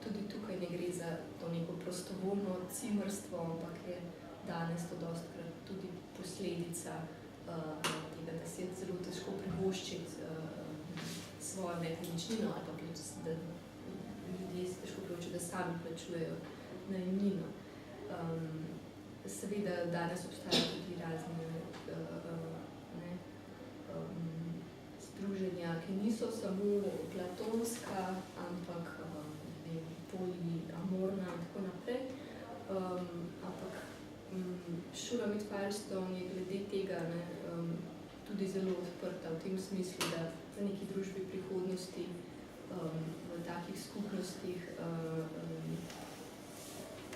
tudi tukaj ne gre za to neko prostovoljno cimerstvo, ampak je danes to dostikrat tudi posledica tega, da si je zelo težko privoščiti svojo nepremičnino ali pa da ljudje si težko privoščijo, da sami plačujejo najemnino. Seveda danes obstajajo tudi razne združenja, ki niso samo platonska, ampak poliamorna in tako naprej. Ampak šola Mead Firestone je glede tega tudi zelo odprta v tem smislu, da v neki družbi prihodnosti, v takih skupnostih,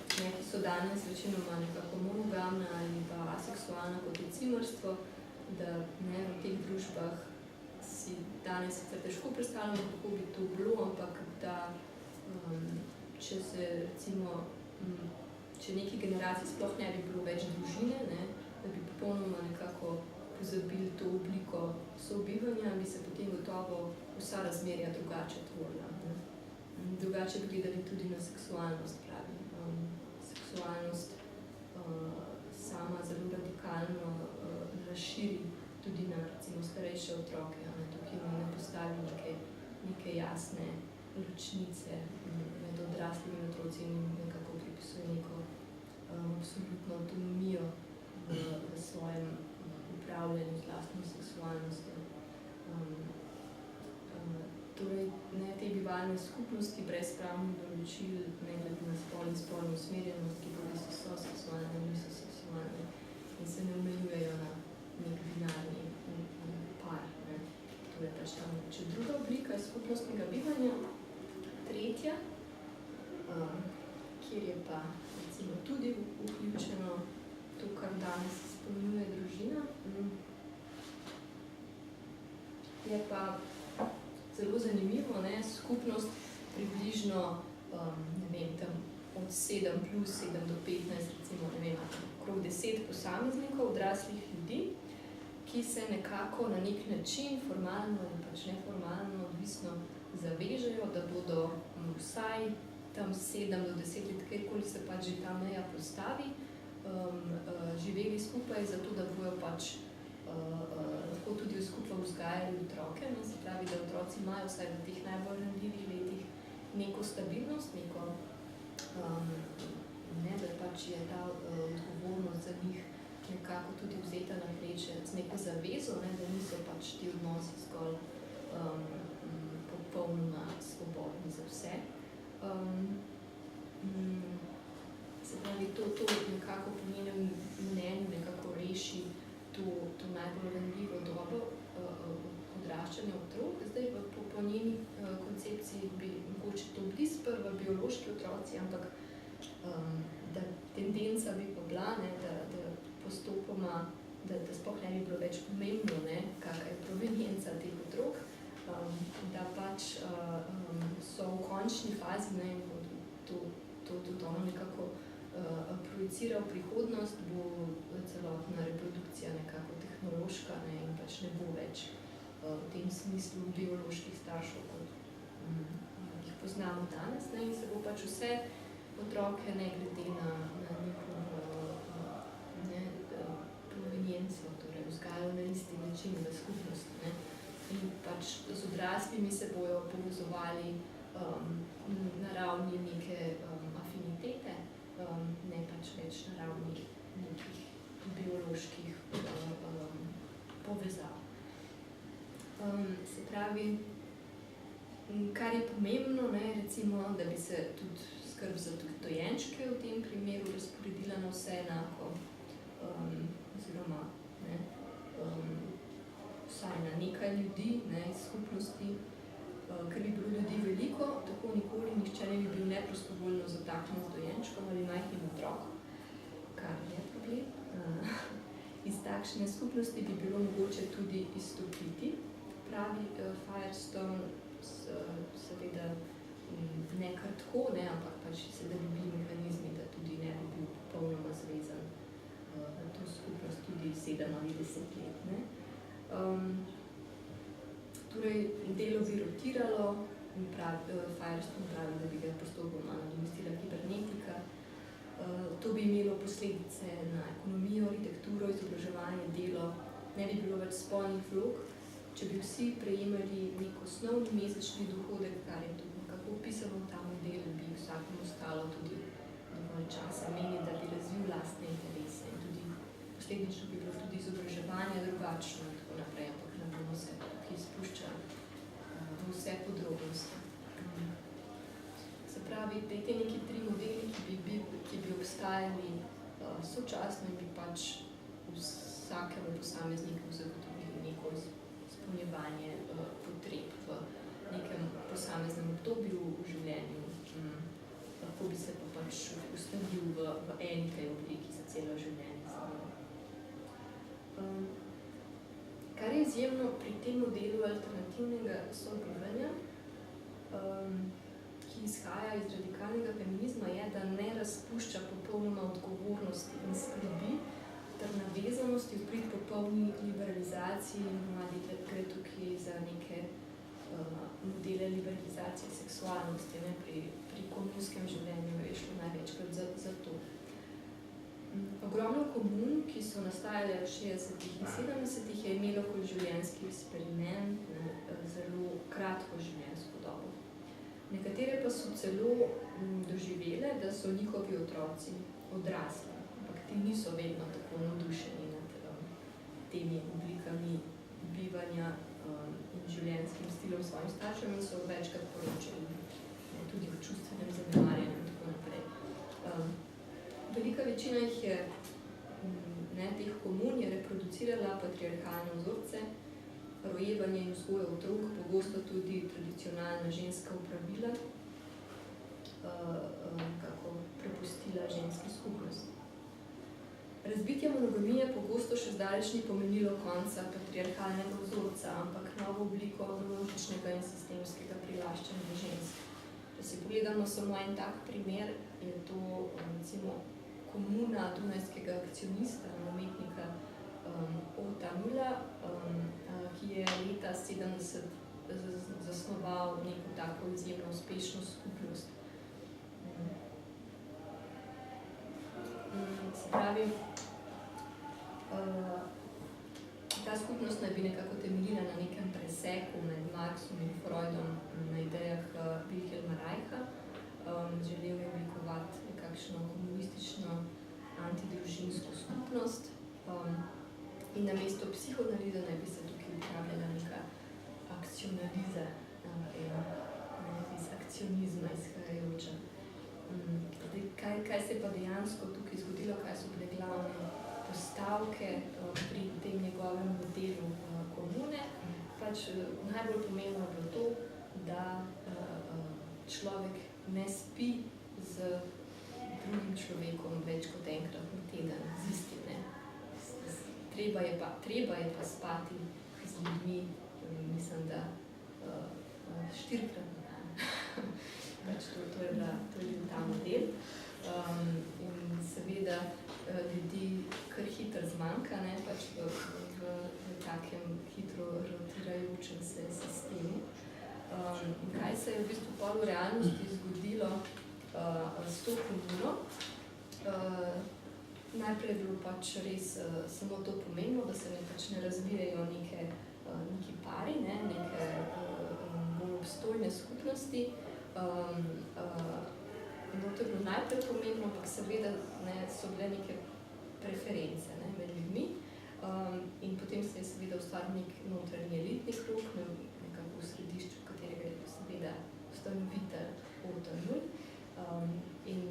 ki so danes večinoma nekako monogamne ali pa aseksualne kot je cimerstvo, da v teh družbah si danes sicer težko predstavljamo, kako bi to bilo, ampak da če se recimo, če neki generaciji sploh ne bi bilo več družine, da bi popolnoma nekako pozabili to obliko sobivanja, bi se potem gotovo vsa razmerja drugače tvorila. Drugače bi gledali tudi na seksualnost, pravi. Seksualnost sama zelo radikalno razširi tudi na recimo starejše otroke, tukaj ne postavi neke jasne ločnice med odraslimi otroci in nekako pripisuje neko absolutno avtonomijo v svojem upravljanju z lastno seksualnostjo. Torej, te bivalne skupnosti brez pravnih določil, ne glede na spol in spolno usmerjenost, ki bodi so seksualne, niso seksualne in se ne omejujejo na nek binarni par. To je pač tam mogoče druga oblika skupnostnega bivanja. Tretja, kjer je pa recimo tudi vključeno to, kar danes spominjuje družina, je pa zelo zanimivo, skupnost približno, tam od 7 plus 7 do 15, recimo, okrog 10 posameznikov, odraslih ljudi, ki se nekako na nek način, formalno ali pač neformalno, odvisno zavežejo, da bodo vsaj tam 7 do 10 let, kjerkoli se pač že ta meja postavi, živeli skupaj, zato da bojo pač lahko tudi skupaj vzgajali otroke, se pravi, da otroci imajo vsaj v teh najbolj ranljivih letih neko stabilnost, neko, da pač je ta odgovornost za njih nekako tudi vzeta na pleče z neko zavezo, da niso pač ti odnosi zgolj popolnoma svobodni za vse. Se pravi, to nekako po njenem mnenju nekako reši to najbolj ranljivo dobo odraščanja otrok. Zdaj po njeni koncepciji bi mogoče to bili sprva biološki otroci, ampak da tendenca bi pa bila, da postopoma, da sploh ne bi bilo več pomembno, kakšna je provenienca teh otrok, da pač so v končni fazi, to tudi ono nekako projicira v prihodnost, bo celotna reprodukcija nekako tehnološka in pač ne bo več v tem smislu bioloških staršev, kot jih poznamo danes, in se bo pač vse otroke, ne glede na njihovo provenienco, torej vzgajajo na isti način v skupnosti. In pač z odraslimi se bojo povezovali na ravni neke afinitete, ne pač več na ravni nekih bioloških povezav. Se pravi, kar je pomembno, recimo, da bi se tudi skrb za dojenčke v tem primeru razporedila na vse enako, oziroma vsaj na nekaj ljudi iz skupnosti, ker bi bilo ljudi veliko, tako nikoli nihče ne bi bil neprostovoljno zataknjen z dojenčkom ali majhnim otrokom, kar je problem. Iz takšne skupnosti bi bilo mogoče tudi izstopiti, pravi Firestone, seveda ne kar tako, ampak pač se da bi bili mehanizmi, da tudi ne bi bil popolnoma zvezan na to skupnost tudi 7 ali 10 let. Torej, delo bi rotiralo, Firestone pravi, da bi ga postopoma nadomestila kibernetika. To bi imelo posledice na ekonomijo, arhitekturo, izobraževanje, delo, ne bi bilo več spolnih vlog. Če bi vsi prejemali nek osnovni mesečni dohodek, kar je tudi nekako opisano v ta model, bi vsakom ostalo tudi dovolj časa meni, da bi razvil lastne interese in tudi posledično bi bilo tudi izobraževanje drugačno in tako naprej, ampak ne bomo se tukaj spuščali v vse podrobnosti. Se pravi, te neki tri modeli, ki bi obstajali sočasno in bi pač vsakemu posamezniku zagotovili neko izpolnjevanje potreb v nekem posameznem obdobju v življenju. Lahko bi se pa pač ustavil v eni tej obliki za celo življenje. Kar je izjemno pri tem modelu alternativnega sobivanja, ki izhaja iz radikalnega feminizma, je, da ne razpušča popolnoma odgovornosti in skrbi ter navezanosti v prid popolni liberalizaciji in gre tukaj za neke modele liberalizacije seksualnosti. Pri komunskem življenju je šlo največkrat za to. Ogromno komun, ki so nastajale v 60-ih in 70-ih, je imelo kot življenjski eksperiment zelo kratko življenjsko dobo. Nekatere pa so celo doživele, da so njihovi otroci odrasli, ampak ti niso vedno tako navdušeni nad temi oblikami bivanja in življenjskim stilom svojim staršem in so večkrat poročali tudi v čustvenem zanemarjanju in tako naprej. Velika večina jih je, teh komun je reproducirala patriarhalne vzorce, rojevanje in vzgoja otrok, pogosto tudi tradicionalna ženska opravila, kako prepustila ženski skupnosti. Razbitje monogamije pogosto še zdaleč ni pomenilo konca patriarhalnega vzorca, ampak novo obliko množičnega in sistemskega prilaščanja žensk. Da si pogledamo samo en tak primer, je to recimo komuna dunajskega akcionista in umetnika Ota Mula, ki je leta 70 zasnoval neko tako izjemno uspešno skupnost. Se pravi, ta skupnost naj bi nekako temeljila na nekem preseku med Marxom in Freudom na idejah Wilhelma Reicha. Želel je oblikovati nekakšno komunistično antidružinsko skupnost in namesto psihoanalize naj bi se tukaj uporabljala neka akcionaliza, iz akcionizma izhajajoča. Kaj se je pa dejansko tukaj zgodilo, kaj so bile glavne postavke pri tem njegovem modelu komune? Pač najbolj pomembno je bilo to, da človek ne spi z drugim človekom več kot enkrat na teden, z istim, ne. Treba je pa spati z ljudmi, mislim, da 4-krat na dan. Pač to je bil ta model. In seveda ljudi kar hitro zmanjka, ne, pač v takem hitro rotirajočem se sistemu. In kaj se je v bistvu pol v realnosti zgodilo s to komuno? Najprej je bilo pač res samo to pomembno, da se ne razvijajo neki pari, neke bolj obstojne skupnosti. To je bilo najprej pomembno, ampak seveda so bile neke preference med ljudmi. In potem se je seveda ustvaril nek notranji elitni krog, nekako v središču, katerega je seveda ustanovitelj Ota Mul. In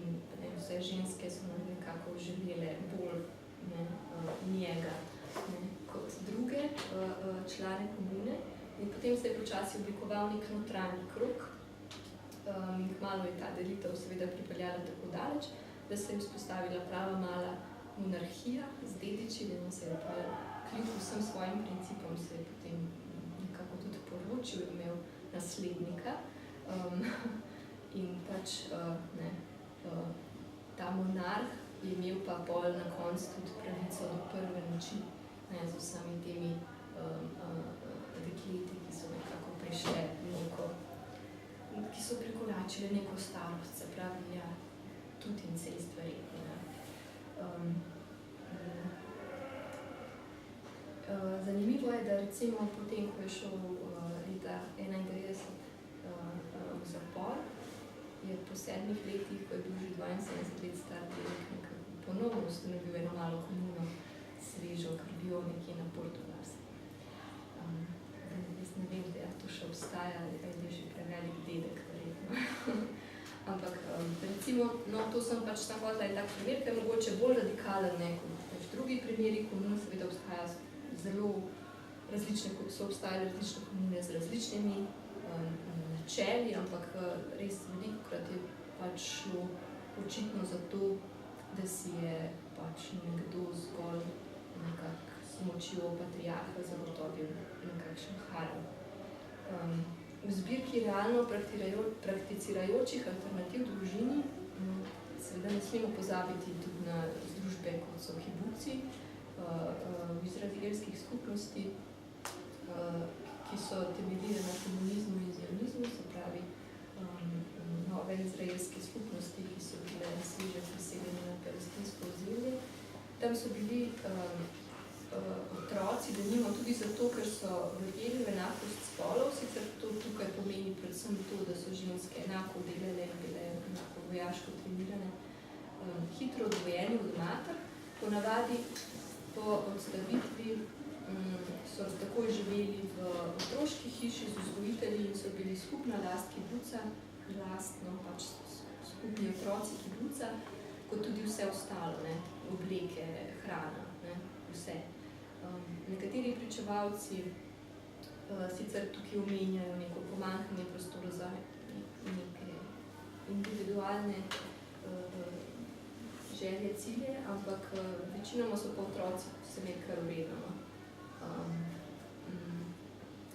vse ženske so nekako želele bolj njega kot druge člane komune. In potem se je počasi oblikoval nek notranji krog. In kmalu je ta delitev seveda pripeljala tako daleč, da se je vzpostavila prava mala monarhija z dediči, da se je pa kljub vsem svojim principom se je potem nekako tudi poročil, imel naslednika. In pač ta monarh je imel pa pol na koncu tudi pravico do prve noči z vsemi temi dekleti, ki so nekako šle neko, ki so prekoračile neko starost, se pravi, ja, tudi incest verjetno. Zanimivo je, da recimo potem, ko je šel leta 91 v zapor, je po 7 letih, ko je bil že 72 let star, nekako ponovno ustanovil eno malo komuno svežo krvjo nekje na Portugalskem. Jaz ne vem, da to še obstaja, ali pa je že prevelik dedek, verjetno. Ampak recimo, no, to sem pač tako hvala, da je tak primer, ker je mogoče bolj radikalen, ne, kot pač drugi primeri komune, seveda obstaja zelo različne, so obstajali različne komune z različnimi načeli, ampak res velikokrat je pač šlo očitno za to, da si je pač nekdo zgolj nekako s močjo patriarha zagotovil nekakšen harem. V zbirki realno prakticirajočih alternativ družini seveda ne smemo pozabiti tudi na združbe, kot so kibuci v izraelskih skupnosti, ki so temeljile na komunizmu in zionizmu, se pravi nove izraelske skupnosti, ki so bile sveže priseljene na palestinsko ozemlje. Tam so bili otroci, denimo tudi zato, ker so verjeli v enakost spolov, sicer to tukaj pomeni predvsem to, da so ženske enako delale in bile enako vojaško trenirane, hitro odvojeni od mater. Ponavadi po odstavitvi so takoj živeli v otroški hiši z vzgojitelji in so bili skupna last kibuca, lastno pač skupni otroci kibuca, kot tudi vse ostalo, ne, obleke, hrana, ne, vse. Nekateri pričevalci sicer tukaj omenjajo neko pomanjkanje prostora za neke individualne želje, cilje, ampak večinoma so pa otroci se nekaj uredno.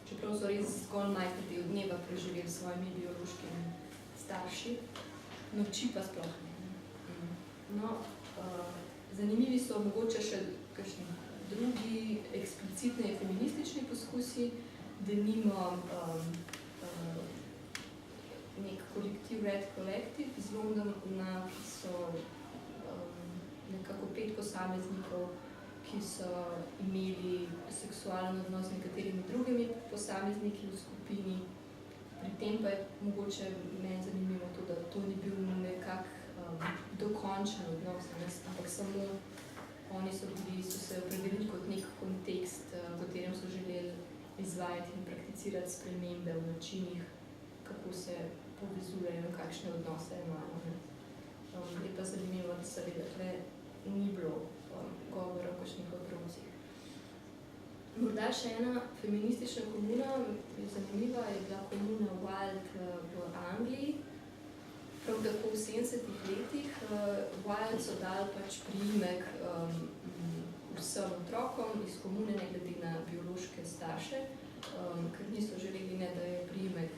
Čeprav so res zgolj majhni del dneva preživeli s svojimi biološkimi starši, noči pa sploh ne. No, zanimivi so mogoče še kakšni drugi eksplicitni feministični poskusi, denimo nek kolektiv Red Collective iz Londona, ki so nekako 5 posameznikov, ki so imeli seksualen odnos z nekaterimi drugimi posamezniki v skupini. Pri tem pa je mogoče meni zanimivo to, da to ni bil nekak dokončen odnos, ampak samo oni so se opredelili kot nek kontekst, v katerem so želeli izvajati in prakticirati spremembe v načinih, kako se povezujejo, kakšne odnose imajo. Je pa zanimivo, da seveda tle ni bilo govora o kakšnih otrocih. Morda še ena feministična komuna, zanimiva, je bila komuna Wild v Angliji. Prav tako v 70-ih letih Wild so dali pač priimek vsem otrokom iz komune, ne glede na biološke starše, ker niso želeli, ne, da je priimek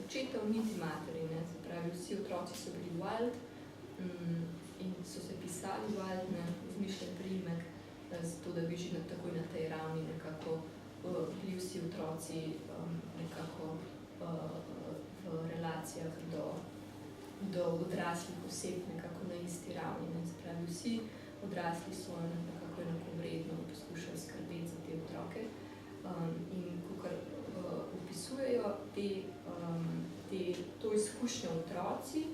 očetov niti materi, ne. Se pravi, vsi otroci so bili Wild in so se pisali Wild, ne, izmišljen priimek, zato da bi že takoj na tej ravni nekako bili vsi otroci nekako v relacijah do odraslih oseb nekako na isti ravni, ne. Se pravi, vsi odrasli so nekako enakovredno poskušali skrbeti za te otroke in kakor opisujejo to izkušnjo otroci,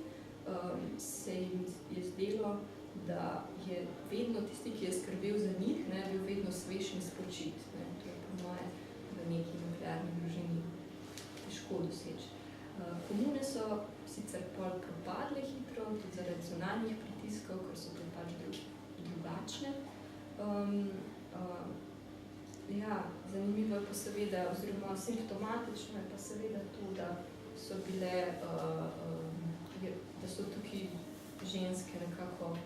se jim je zdelo, da je vedno tisti, ki je skrbel za njih, ne, bil vedno svež in spočit. Ne. To je po moje v neki nuklearni družini težko doseči. Komune so sicer pol propadle hitro, tudi zaradi zunanjih pritiskov, ker so bile pač drugačne. Ja, zanimivo je pa seveda, oziroma simptomatično je pa seveda to, da so bile, da so tukaj ženske nekako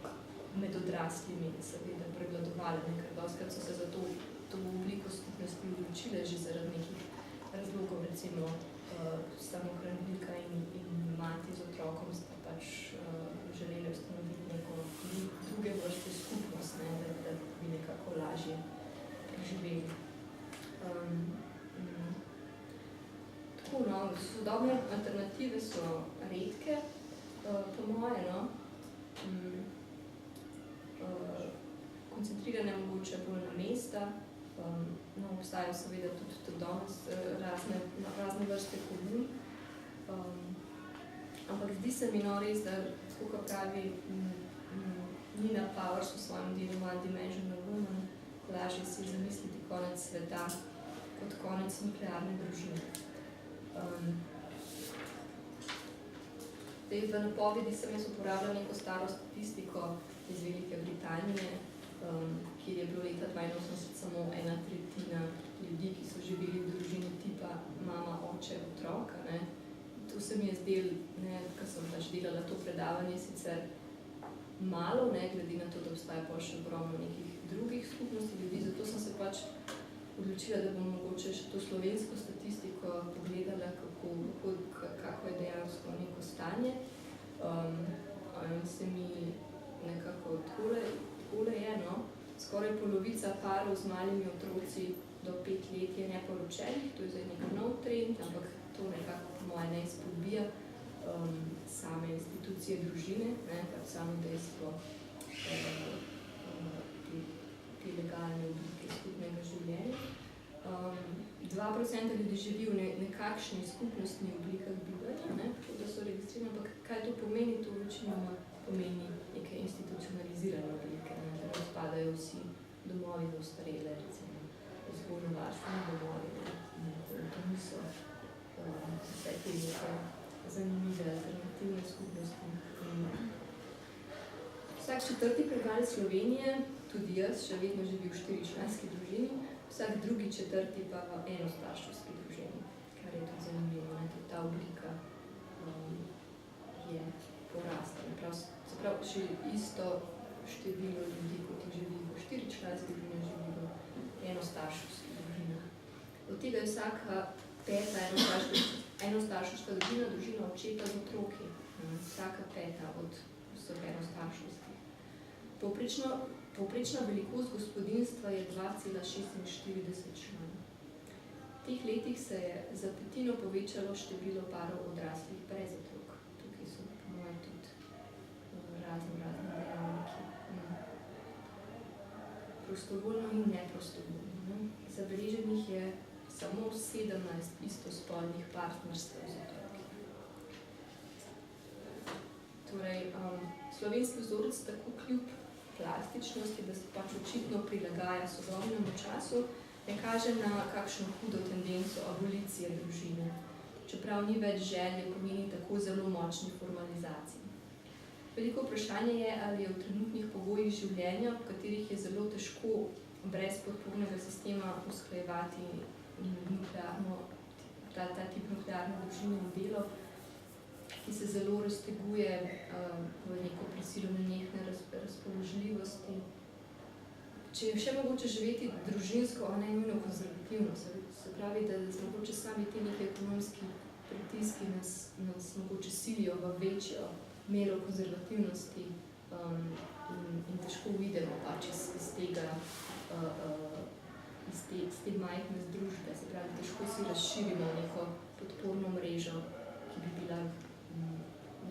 med odraslimi seveda prevladovale, ker dostikrat so se za to obliko skupnosti odločile že zaradi nekih razlogov, recimo samohranilka in mati z otrokom sta pač želeli ustanoviti neko druge vrste skupnost, ne, da bi nekako lažje preživeli. Tako, no, sodobne alternative so redke, po moje, no. Koncentrirane mogoče bolj na mesta, no, obstajajo seveda tudi danes razne vrste komun. Ampak zdi se mi res, da tako kot pravi Nina Powers v svojem delu One Dimensional Woman, lažje si zamisliti konec sveta kot konec nuklearne družine. V napovedi sem jaz uporabljala neko staro statistiko iz Velike Britanije, kjer je bilo leta 82 samo 1/3 ljudi, ki so živeli v družini tipa mama, oče, otrok. To se mi je zdelo, ko sem pač delala to predavanje, sicer malo, glede na to, da obstaja pa še ogromno nekih drugih skupnosti ljudi, zato sem se pač odločila, da bom mogoče še to slovensko statistiko pogledala, kako je dejansko neko stanje. Se mi nekako takole je, no. Skoraj polovica parov z malimi otroci do 5 let je neporočenih, to je zdaj nek nov trend, ampak to nekako po moje ne izpodbija same institucije družine, pač samo dejstvo te legalne oblike skupnega življenja. 2% ljudi živi v nekakšni skupnostni oblikah bivanja, tako da so registrirani, ampak kaj to pomeni? To večinoma pomeni neke institucionalizirane oblike, da razpadajo vsi domovi za ostarele, recimo vzgojno-varstveni domovi, to niso vse te neke zanimive alternativne skupnosti. Vsak 4. prebivalec Slovenije, tudi jaz, še vedno živi v 4-članski družini, vsak drugi 4. pa v enostarševski družini, kar je tudi zanimivo, tudi ta oblika je porasta. Se pravi, še isto število ljudi, kot jih živi v 4-članski družini, živi v enostarševski družini. Od tega je vsaka 5. enostarševska družina očeta z otroki, vsaka 5. od vseh enostarševskih. Povprečna velikost gospodinjstva je 2,46 članov. V teh letih se je za 1/5 povečalo število parov odraslih brez otrok. Tukaj so po mojem tudi razni dejavniki. Prostovoljno in neprostovoljno. Zabeleženih je samo 17 istospolnih partnerstev z otroki. Torej, slovenski vzorec tako kljub plastičnosti, da se pač očitno prilagaja sodobnemu času, ne kaže na kakšno hudo tendenco abolicije družine, čeprav ni več želje pomeni tako zelo močni formalizaciji. Veliko vprašanje je, ali je v trenutnih pogojih življenja, v katerih je zelo težko brez podpornega sistema usklajevati ta tip nuklearne družine in delo, ki se zelo razteguje v neko prisilo nenehne razpoložljivosti. Če je še mogoče živeti družinsko, a ne nujno konzervativno, se pravi, da mogoče sami te neke ekonomski pritiski nas mogoče silijo v večjo mero konzervativnosti in težko uvidemo pač iz te majhne združbe, se pravi, težko si razširimo neko podporno mrežo, ki bi bila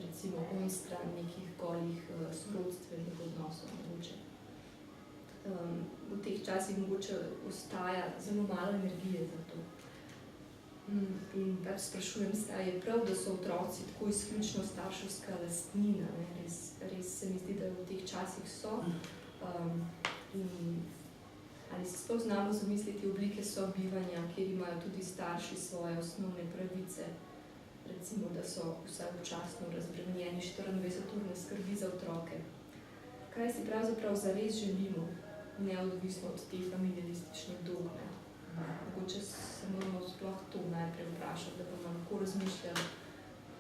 recimo onstran nekih golih sorodstvenih odnosov mogoče. V teh časih mogoče ostaja zelo malo energije za to. In pač sprašujem se, ali je prav, da so otroci tako izključno starševska lastnina, res se mi zdi, da v teh časih so. In ali se sploh znamo zamisliti oblike sobivanja, kjer imajo tudi starši svoje osnovne pravice, recimo, da so vsaj občasno razbremenjeni 24-urne skrbi za otroke. Kaj si pravzaprav zares želimo, neodvisno od te familialistične dogme? Mogoče se moramo sploh to najprej vprašati, da bomo lahko razmišljali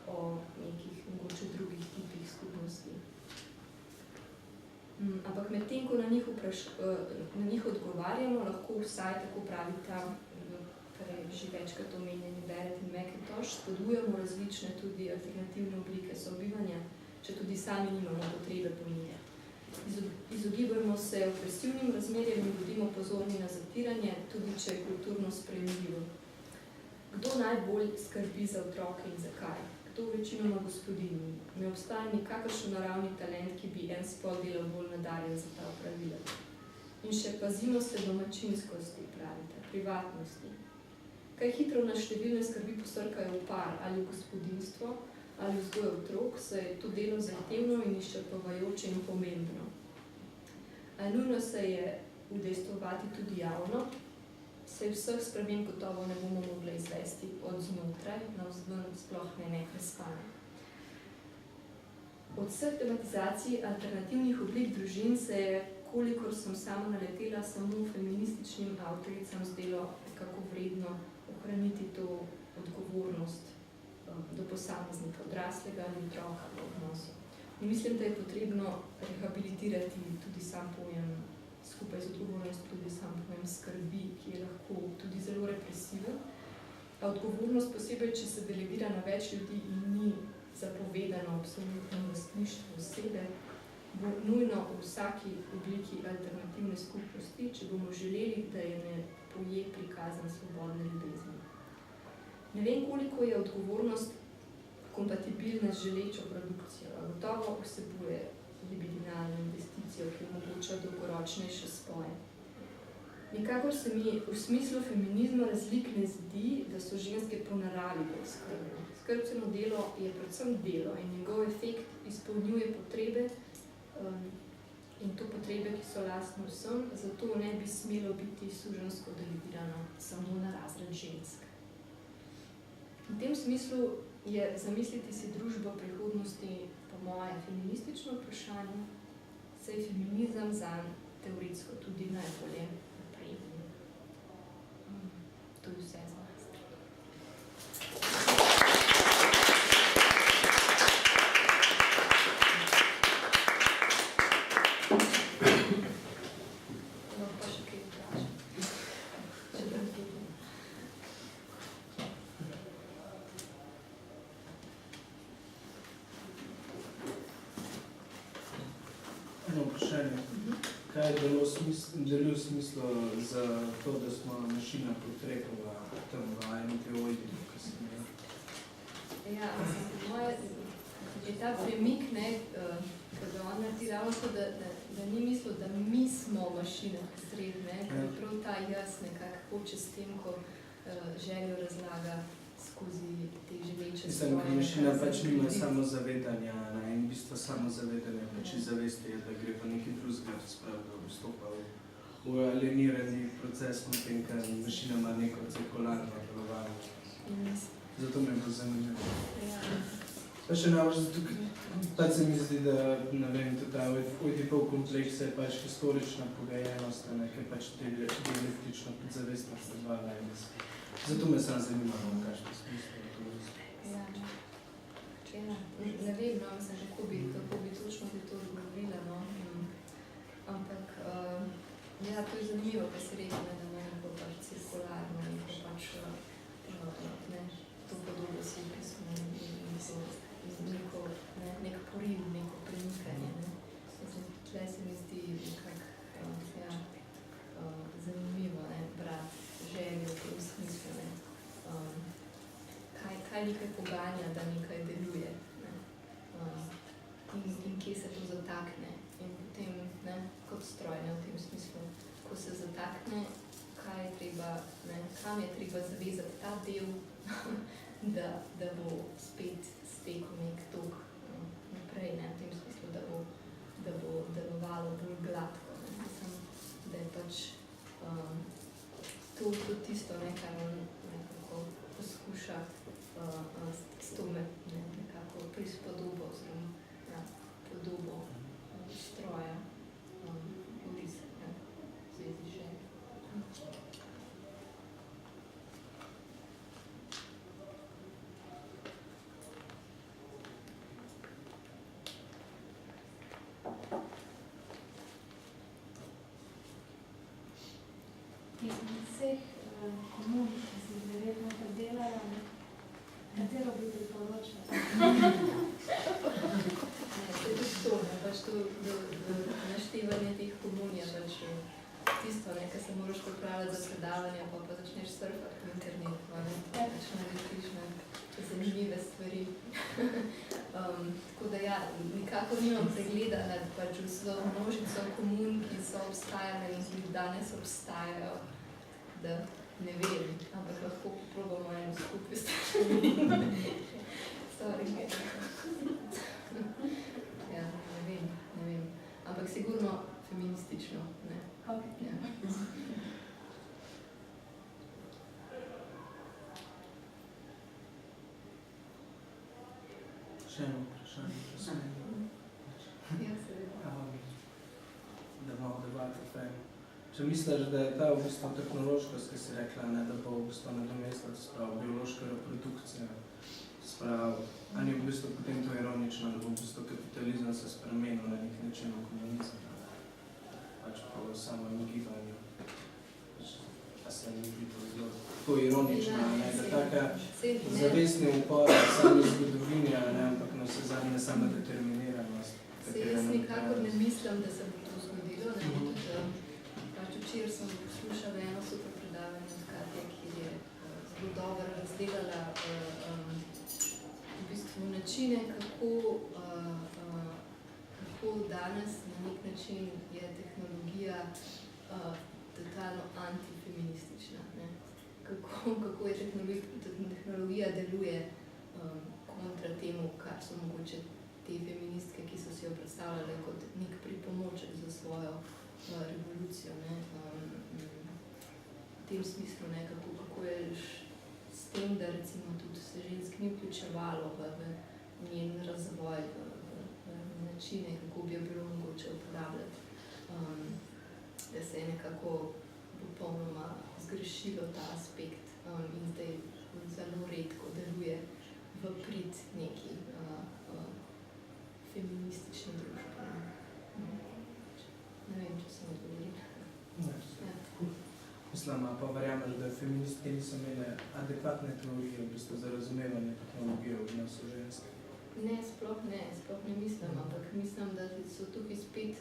o nekih mogoče drugih tipih skupnosti. Ampak medtem, ko na njih odgovarjamo, lahko vsaj, tako pravi ta, kar je že večkrat omenjeni Barrett in McIntosh, spodbujamo različne tudi alternativne oblike sobivanja, če tudi sami nimamo potrebe po njih. Izogibajmo se opresivnim razmerjem in bodimo pozorni na zatiranje, tudi če je kulturno sprejemljivo. Kdo najbolj skrbi za otroke in zakaj? Kdo večinoma gospodinji? Ne obstaja nikakršen naravni talent, ki bi en spol delal bolj nadarjen za ta opravila. In še pazimo se domačinskosti, pravite, privatnosti. Kaj hitro na številne skrbi posrkajo v par ali v gospodinstvo ali vzgojo otrok, se je to delo zahtevno in izčrpavajoče in pomembno. A nujno se je udejstvovati tudi javno, saj vseh sprememb gotovo ne bomo mogli izvesti od znotraj, navzven sploh ne neprespane. Od vseh tematizacij alternativnih oblik družin se je, kolikor sem sama naletela, samo feminističnim avtoricam zdelo kako vredno ohraniti to odgovornost do posameznika, odraslega ali otroka v odnosu. In mislim, da je potrebno rehabilitirati tudi sam pojem, skupaj z odgovornost tudi sam pojem skrbi, ki je lahko tudi zelo represiven. A odgovornost posebej, če se delegira na več ljudi in ni zapovedano absolutno lastništvo osebe, bo nujno v vsaki obliki alternativne skupnosti, če bomo želeli, da je ne poje prikazan svobodne ljubezni. Ne vem, koliko je odgovornost kompatibilna z želečo produkcijo, a gotovo vsebuje libidinalno investicijo, ki omogoča dolgoročnejše spoje. Nikakor se mi v smislu feminizma razlik ne zdi, da so ženske po naravi bolj skrbne. Skrbceno delo je predvsem delo in njegov efekt izpolnjuje potrebe in to potrebe, ki so lastne vsem, zato ne bi smelo biti suženjsko delegirano samo na razred žensk. V tem smislu je zamisliti si družbo prihodnosti po moje feministično vprašanje, saj je feminizem zanj teoretsko tudi najbolje naprejen. To je vse za nas. Kaj je delo v smislu za to, da smo mašina potrebova tam v eni teoriji, ki se ne? Ja, moje je ta premik, ki ga on naredi ravno to, da ni mislil, da mi smo mašina srednje, ker je prav ta jaz nekako hoče s tem, ko željo razlaga skozi te želeče svoje. Mislim, mašina pač nima samozavedanja, in v bistvu samozavedanja pač zavesti je, da gre pa nekaj drugega, da vstopa v alienirani proces, potem, ker mašina ima neko cirkularno delovanje. Zato me bo zanimivo. Pa še najbolj tukaj, pač se mi zdi, da, ne vem, tudi ta Oedipov kompleks je pač historična pogajenost, ki je pač dialektično podzavestnost dva najmes. Zato me sam zanimalo, v kakšnem smislu je to različno. Ne vem, kako bi točno to odgovorila, ampak to je zanimivo, kaj se reče, da neko pač cirkularno, neko pač to podobo si, ki smo nek poriv, neko premikanje. Tle se mi zdi nekako zanimivo brati željo v tem smislu. Kaj nekaj poganja, da nekaj deluje in kje se to zatakne. In potem, kot stroj, v tem smislu, ko se zatakne, kam je treba zavezati ta del, da bo spet stekel nek tok naprej, v tem smislu, da bo delovalo bolj gladko. Mislim, da je pač to tisto, kar on nekako poskuša s to nekako prispodobo oziroma podobo stroja orisati v zvezi želj. Izmed vseh komun, ki si verjetno predelala, katero bi priporočila? To je to, pač to naštevanje teh komun je pač tisto, ne, ko se moraš pripravljati za predavanje, pa začneš surfati po internetu, ne, pač narediš zanimive stvari. Tako da ja, nikakor nimam pregleda nad pač vso množico komun, ki so obstajale in ki danes obstajajo, da ne vem, ampak lahko probamo eno skupaj Sorry. Ja, ne vem. Ampak sigurno feministično, ne. Ja. Še eno vprašanje, če se Ja, seveda. Da malo debate fejmo. Če misliš, da je ta v bistvu tehnološkost, ki si rekla, ne, da bo v bistvu nadomestila, spravo, biološka reprodukcija, spravo, ali je v bistvu potem to ironično, da bo v bistvu kapitalizem se spremenil na nek način v komunizem, pač po samem gibanju. A se mi bi to zelo tako ironično, ne, da taka zavestni upor sami zgodovini, ne, ampak na vse zadnje sama determiniranost. Jaz nikakor ne mislim, da se bo to zgodilo, ne, tudi včeraj sem poslušala eno super predavanje od Katje, ki je zelo dobro razdelala v bistvu načine, kako danes na nek način je tehnologija totalno antifeministična. Ne? Kako je tehnologija deluje kontra temu, kar so mogoče te feministke, ki so si jo predstavljale kot nek pripomoček za svojo revolucijo. Ne? V tem smislu, ne? Kako je s tem, da recimo tudi se žensk ni vključevalo v njen razvoj, v načine, kako bi jo bilo mogoče uporabljati. Da se je nekako popolnoma zgrešilo ta aspekt in zdaj zelo redko deluje v prid neki feministični družbi. Ne vem, če sem odgovorila. Mislim, pa verjameš, da feministke niso imele adekvatne teorije v bistvu za razumevanje tehnologije v odnosu ženske? Ne, sploh ne mislim, ampak mislim, da so tukaj spet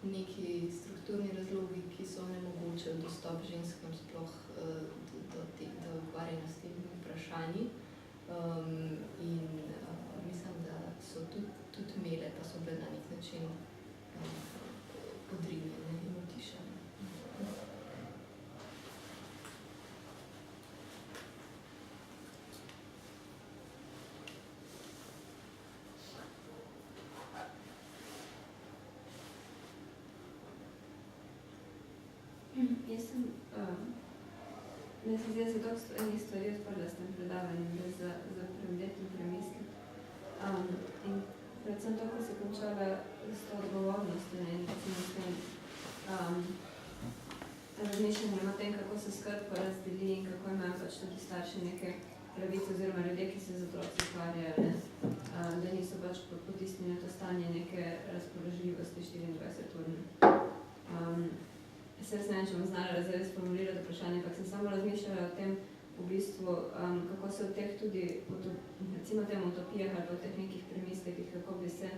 neki strukturni razlogi, ki so onemogočili dostop ženskam sploh do ukvarjanja s temi vprašanji. In mislim, da so tudi imele, pa so bile na nek način podrinjene in utišane. Jaz sem, meni se zdi, da se toliko enih stvari odprla s tem predavanjem, da za prevedeti in premisliti. In predvsem to, ko se končala s to odgovornostjo, ne, recimo s tem razmišljanjem o tem, kako se skrb porazdeli in kako imajo pač tudi starši neke pravice oziroma ljudje, ki se z otroci ukvarjajo, ne, da niso pač potisnili to stanje neke razpoložljivosti 24-urne. Se jaz ne vem, če bom znala razred formulirati vprašanje, ampak sem samo razmišljala o tem, v bistvu, kako se v teh tudi, recimo tem utopijah ali v teh nekih premislekih, kako bi se,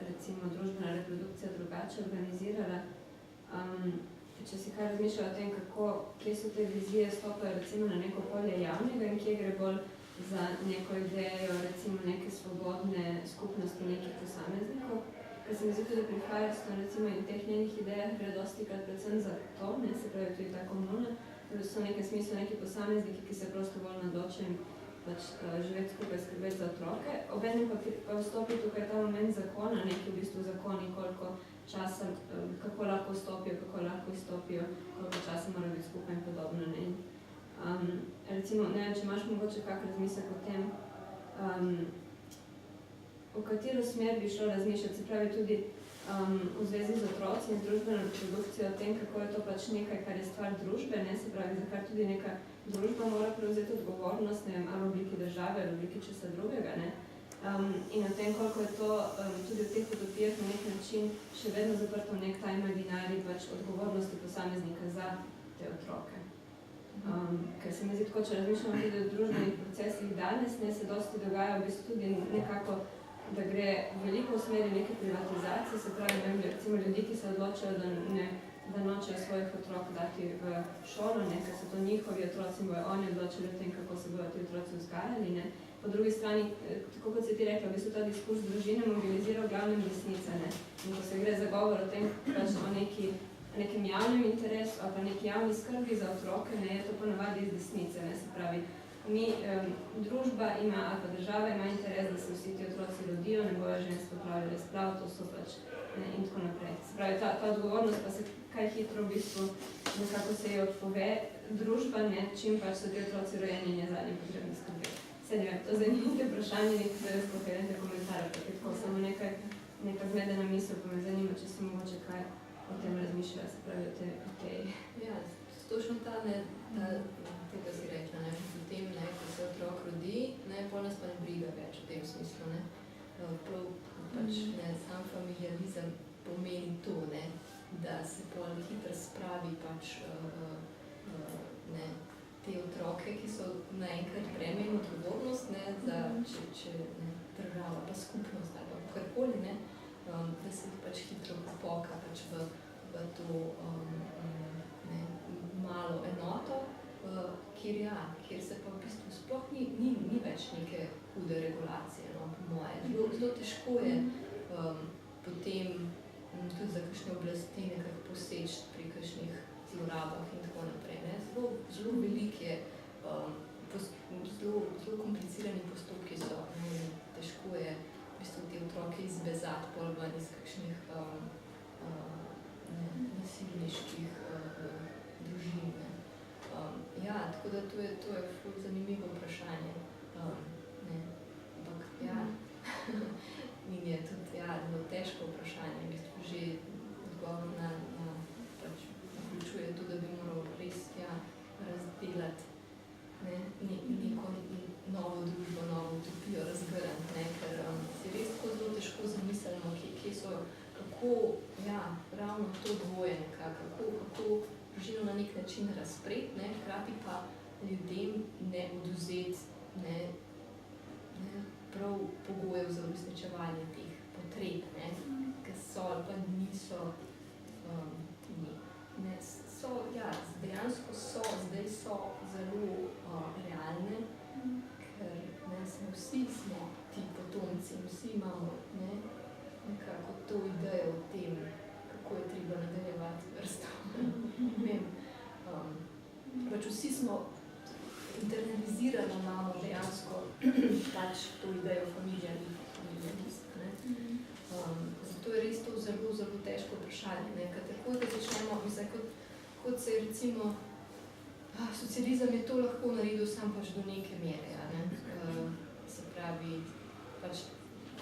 recimo, družbena reprodukcija drugače organizirala. Če si kaj razmišljala o tem, kje so te vizije stopajo recimo na neko polje javnega in kje gre bolj za neko idejo, recimo neke svobodne skupnosti nekih posameznikov. Ker se mi zdi tudi prihajstvo, recimo, in teh njenih idejah gre dostikrat predvsem za to, ne, se pravi tudi ta komuna, da so v nekem smislu neki posamezniki, ki se prostovoljno odločijo in pač živeti skupaj skrbeti za otroke. Obenem pa vstopi tukaj ta moment zakona, neki v bistvu zakoni, koliko časa, kako lahko vstopijo, kako lahko izstopijo, koliko časa mora biti skupaj in podobno. Ne. Recimo, ne vem, če imaš mogoče kak razmislek o tem, v katero smer bi šlo razmišljati, se pravi tudi v zvezi z otroci in z družbeno reprodukcijo o tem, kako je to pač nekaj, kar je stvar družbe, ne, se pravi, za kar tudi neka družba mora prevzeti odgovornost, ne vem, ali v obliki države, ali v obliki česa drugega, ne. In o tem, koliko je to tudi v teh utopijah na nek način še vedno zaprto v nek ta imaginarij pač odgovornosti posameznika za te otroke. Ker se mi zdi tako, če razmišljamo tudi o družbenih procesih danes, ne, se dosti dogaja v bistvu tudi nekako, da gre veliko v smeri neke privatizacije, se pravi, recimo ljudi, ki se odločajo, da ne da nočejo svojih otrok dati v šolo, ne, ker so to njihovi otroci in bojo oni odločili o tem, kako se bodo ti otroci vzgajali. Ne. Po drugi strani, tako kot si ti rekla, v bistvu ta diskurs družine mobilizira v glavnem desnice. Ne. In ko se gre za govor o tem, pač o nekem javnem interesu ali pa neki javni skrbi za otroke, ne, je to ponavadi iz desnice. Ne. Se pravi, družba ima ali pa država ima interes, da se vsi ti otroci rodijo, ne bojo ženske opravljale sprav, to so pač ne, in tako naprej. Se pravi, ta odgovornost pa se kaj hitro v bistvu nekako se jo odpove družba, ne, čim pač so ti otroci rojeni in je zadnji potrebni skrbeti. Se ne vem, to zanimite vprašanje, nekaj zares koherentne komentarje, pa tako samo neka zmedena misel, pa me zanima, če si mogoče kaj o tem razmišljajo, se pravi, o tej... Ja, točno ta, tega si rekla, ne, potem, ne, ko se otrok rodi, ne, pol nas pa ne briga več v tem smislu, ne. Prav, pač, ne, sam familiarizem pomeni to, ne, da se pol hitro spravi pač, ne, te otroke, ki so naenkrat breme in odgovornost, ne, za, če ne, država pa skupnost ali pa karkoli, ne, da se pač hitro poka pač v to ne, malo enoto, kjer se pa v bistvu sploh ni več neke hude regulacije, no, po moje. Zelo težko je potem tudi za kakšne oblasti nekako poseči pri kakšnih zlorabah in tako naprej. Ne. Zelo velik je, zelo komplicirani postopki so, ne, težko je v bistvu te otroke izbezati pol ven iz kakšnih nasilniških družin. Ja, tako da to je ful zanimivo vprašanje. Ne, ampak ja, in je tudi zelo težko vprašanje, v bistvu že odgovor na pač vključuje to, da bi moral res razdelati neko novo družbo, novo utopijo razgrniti, ne, ker si res tako zelo težko zamislimo, kje so, kako, ja, ravno to dvoje nekako, kako družino na nek način razpreti, ne, hkrati pa ljudem ne odvzeti prav pogojev za uresničevanje teh potreb, ne, ki so ali pa niso ne, so, ja, dejansko so, zdaj so zelo realne, ker ne, vsi smo ti potomci in vsi imamo ne, nekako to idejo o tem, kako je treba nadaljevati vrsto. Pač vsi smo internalizirano imamo dejansko pač to idejo familijalist. Zato je res to zelo, zelo težko vprašanje. Ker takoj, da začnemo, mislim, kot se recimo, socializem je to lahko naredil sam pač do neke mere, ja, ne? Se pravi, pač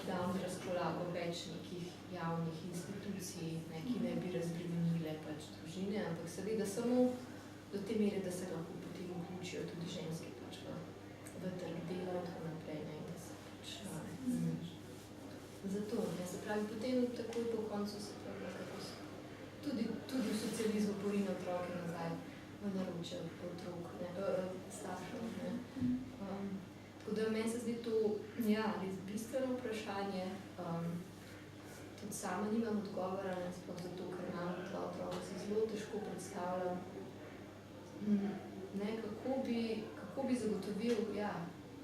dal na razpolago več nekih javnih institucij, ne, ki ne bi razbremenile pač družine, ampak seveda samo do te mere, da se lahko potem vključijo tudi ženske pač v trg dela in tako naprej, ne, da se pač zato, ne, se pravi, potem takoj po koncu se pravi, kako se tudi v socializmu porine otroke nazaj v naročje otrok, ne, staršev, ne. Tako da meni se zdi to, ja, res bistveno vprašanje, tudi sama nimam odgovora, ne, sploh zato, ker imam dva otroka, se zelo težko predstavljam, ne, kako bi zagotovil, ja,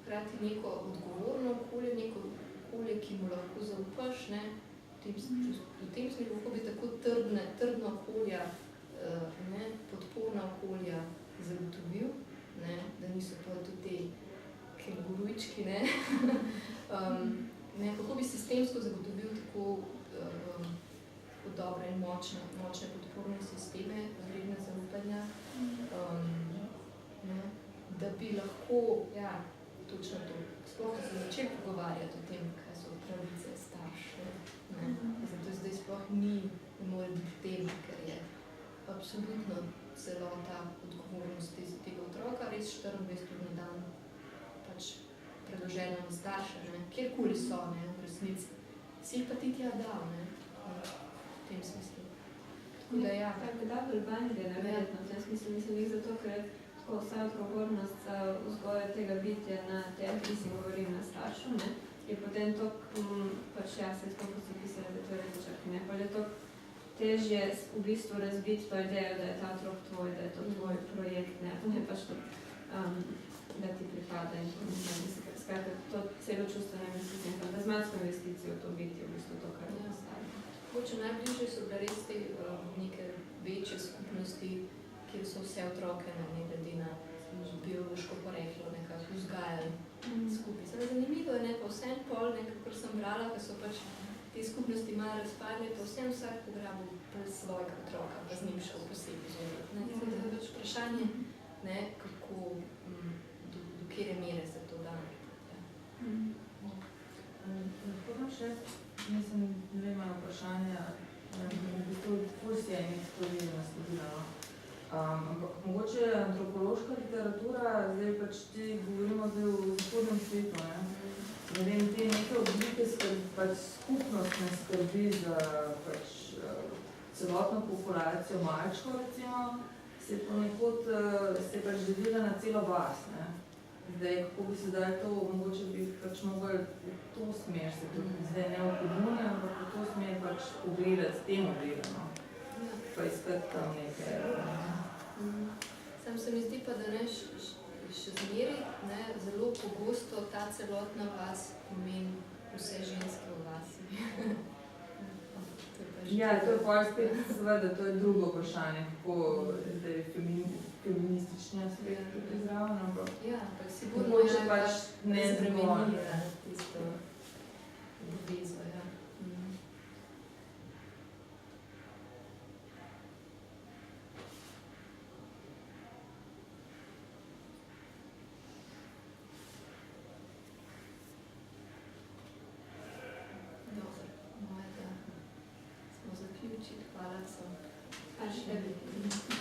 hkrati neko odgovorno okolje, neko okolje, ki mu lahko zaupaš, ne, v tem smislu, kako bi tako trdna okolja, ne, podporna okolja zagotovil, ne, da niso pa tudi te kengurujčki, ne, kako bi sistemsko zagotovil tako dobre in močne podporne sisteme, vredne zaupanja, ne, da bi lahko, ja, točno to, sploh se začeli pogovarjati o tem, kaj so pravice staršev, ne, zato zdaj sploh ne more biti tema, ker je absolutno celota odgovornost tega otroka res 24 ur na dan pač predložena na starše, ne, kjerkoli so, ne, v resnici. Si jih pa ti tja dal, ne, v tem smislu. Tako da, ja. Tako da verbalni, ne, verjetno, v tem smislu mislim jih zato, ker je tako vsa odgovornost za vzgojo tega bitja na tem, ki si govorim na staršu, ne, je potem to, pač ja, se tako, ko si pisala, da to je rezočak, ne, pa je to težje v bistvu razbiti to idejo, da je ta otrok tvoj, da je to tvoj projekt, ne pač to, da ti pripada in to ne. Skratka, to celo čustveno investicijo in fantazmatsko investicijo v to biti v bistvu to, kar je nastavljeno. Mogoče najbližje so bile res te neke večje skupnosti, kjer so vse otroke ne glede na biološko poreklo nekako vzgajali skupaj. Zanimivo je, pa vsem pol, kakor sem brala, da so pač te skupnosti malo razpadle, pa vsem vsak pograbil svojega otroka, pa z njim šel posebej živeti. To je pač vprašanje, kako, do kere mere se to da. Lahko vam še, mislim, dve imajo vprašanja, v bistvu furs je enih stvari nasledila. Ampak mogoče antropološka literatura, zdaj pač ti govorimo zdaj v zahodnem svetu, ne vem, te neke oblike pač skupnostne skrbi za pač celotno populacijo malčkov, recimo, se ponekod se pač delila na celo vas, ne. Zdaj, kako bi se dali to, mogoče bi pač mogli v to smer se tudi, zdaj ne v komune, ampak v to smer pač pogledati, temu gledano, pa iskati tam nekaj. Sam se mi zdi pa, da ne še zmeri, zelo pogosto ta celotna vas pomeni vse ženske v vasi. Ja, to je pa spet, seveda, to je drugo vprašanje, kako zdaj feministični aspekt tudi zraven, ampak sigurno je pač ne spremeni tisto ljubezo, ja. Hvala, da smo zaključili. Hvala, da so prišli.